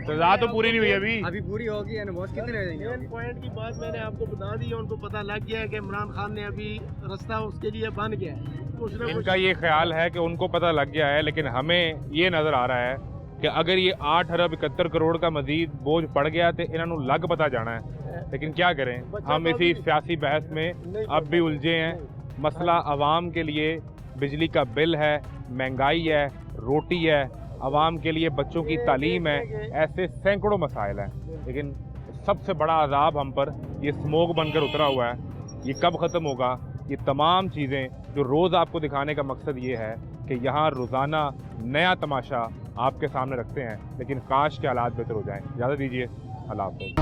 A: सजा तो पूरी नहीं हुई अभी।
E: अभी पूरी होगी है ना बॉस, कितने हो जाएंगे?
F: मेन पॉइंट की बात मैंने आपको बता दी है, उनको पता लग गया है कि इमरान खान ने अभी रास्ता उसके लिए बन गया है। कुछ ना कुछ
A: इनका ये ख्याल है कि उनको पता लग गया है, लेकिन हमें ये नज़र आ रहा है कि अगर ये 8 अरब 71 करोड़ का मजीद बोझ पड़ गया तो इन्होंने लग पता जाना है। लेकिन क्या करें, हम इसी सियासी बहस में अब भी उलझे हैं। मसला आवाम के लिए बिजली का बिल है, महंगाई है, रोटी है, आवाम के लिए बच्चों की तालीम है, ऐसे सैकड़ों मसाइल हैं। लेकिन सबसे बड़ा अजाब हम पर ये स्मोक बनकर उतरा हुआ है। ये कब ख़त्म होगा? ये तमाम चीज़ें जो रोज़ आपको दिखाने का मकसद ये है कि यहाँ रोज़ाना नया तमाशा आपके सामने रखते हैं, लेकिन काश के हालात बेहतर हो जाएं। इजाज़त दीजिए, अल्लाह हाफ़िज़।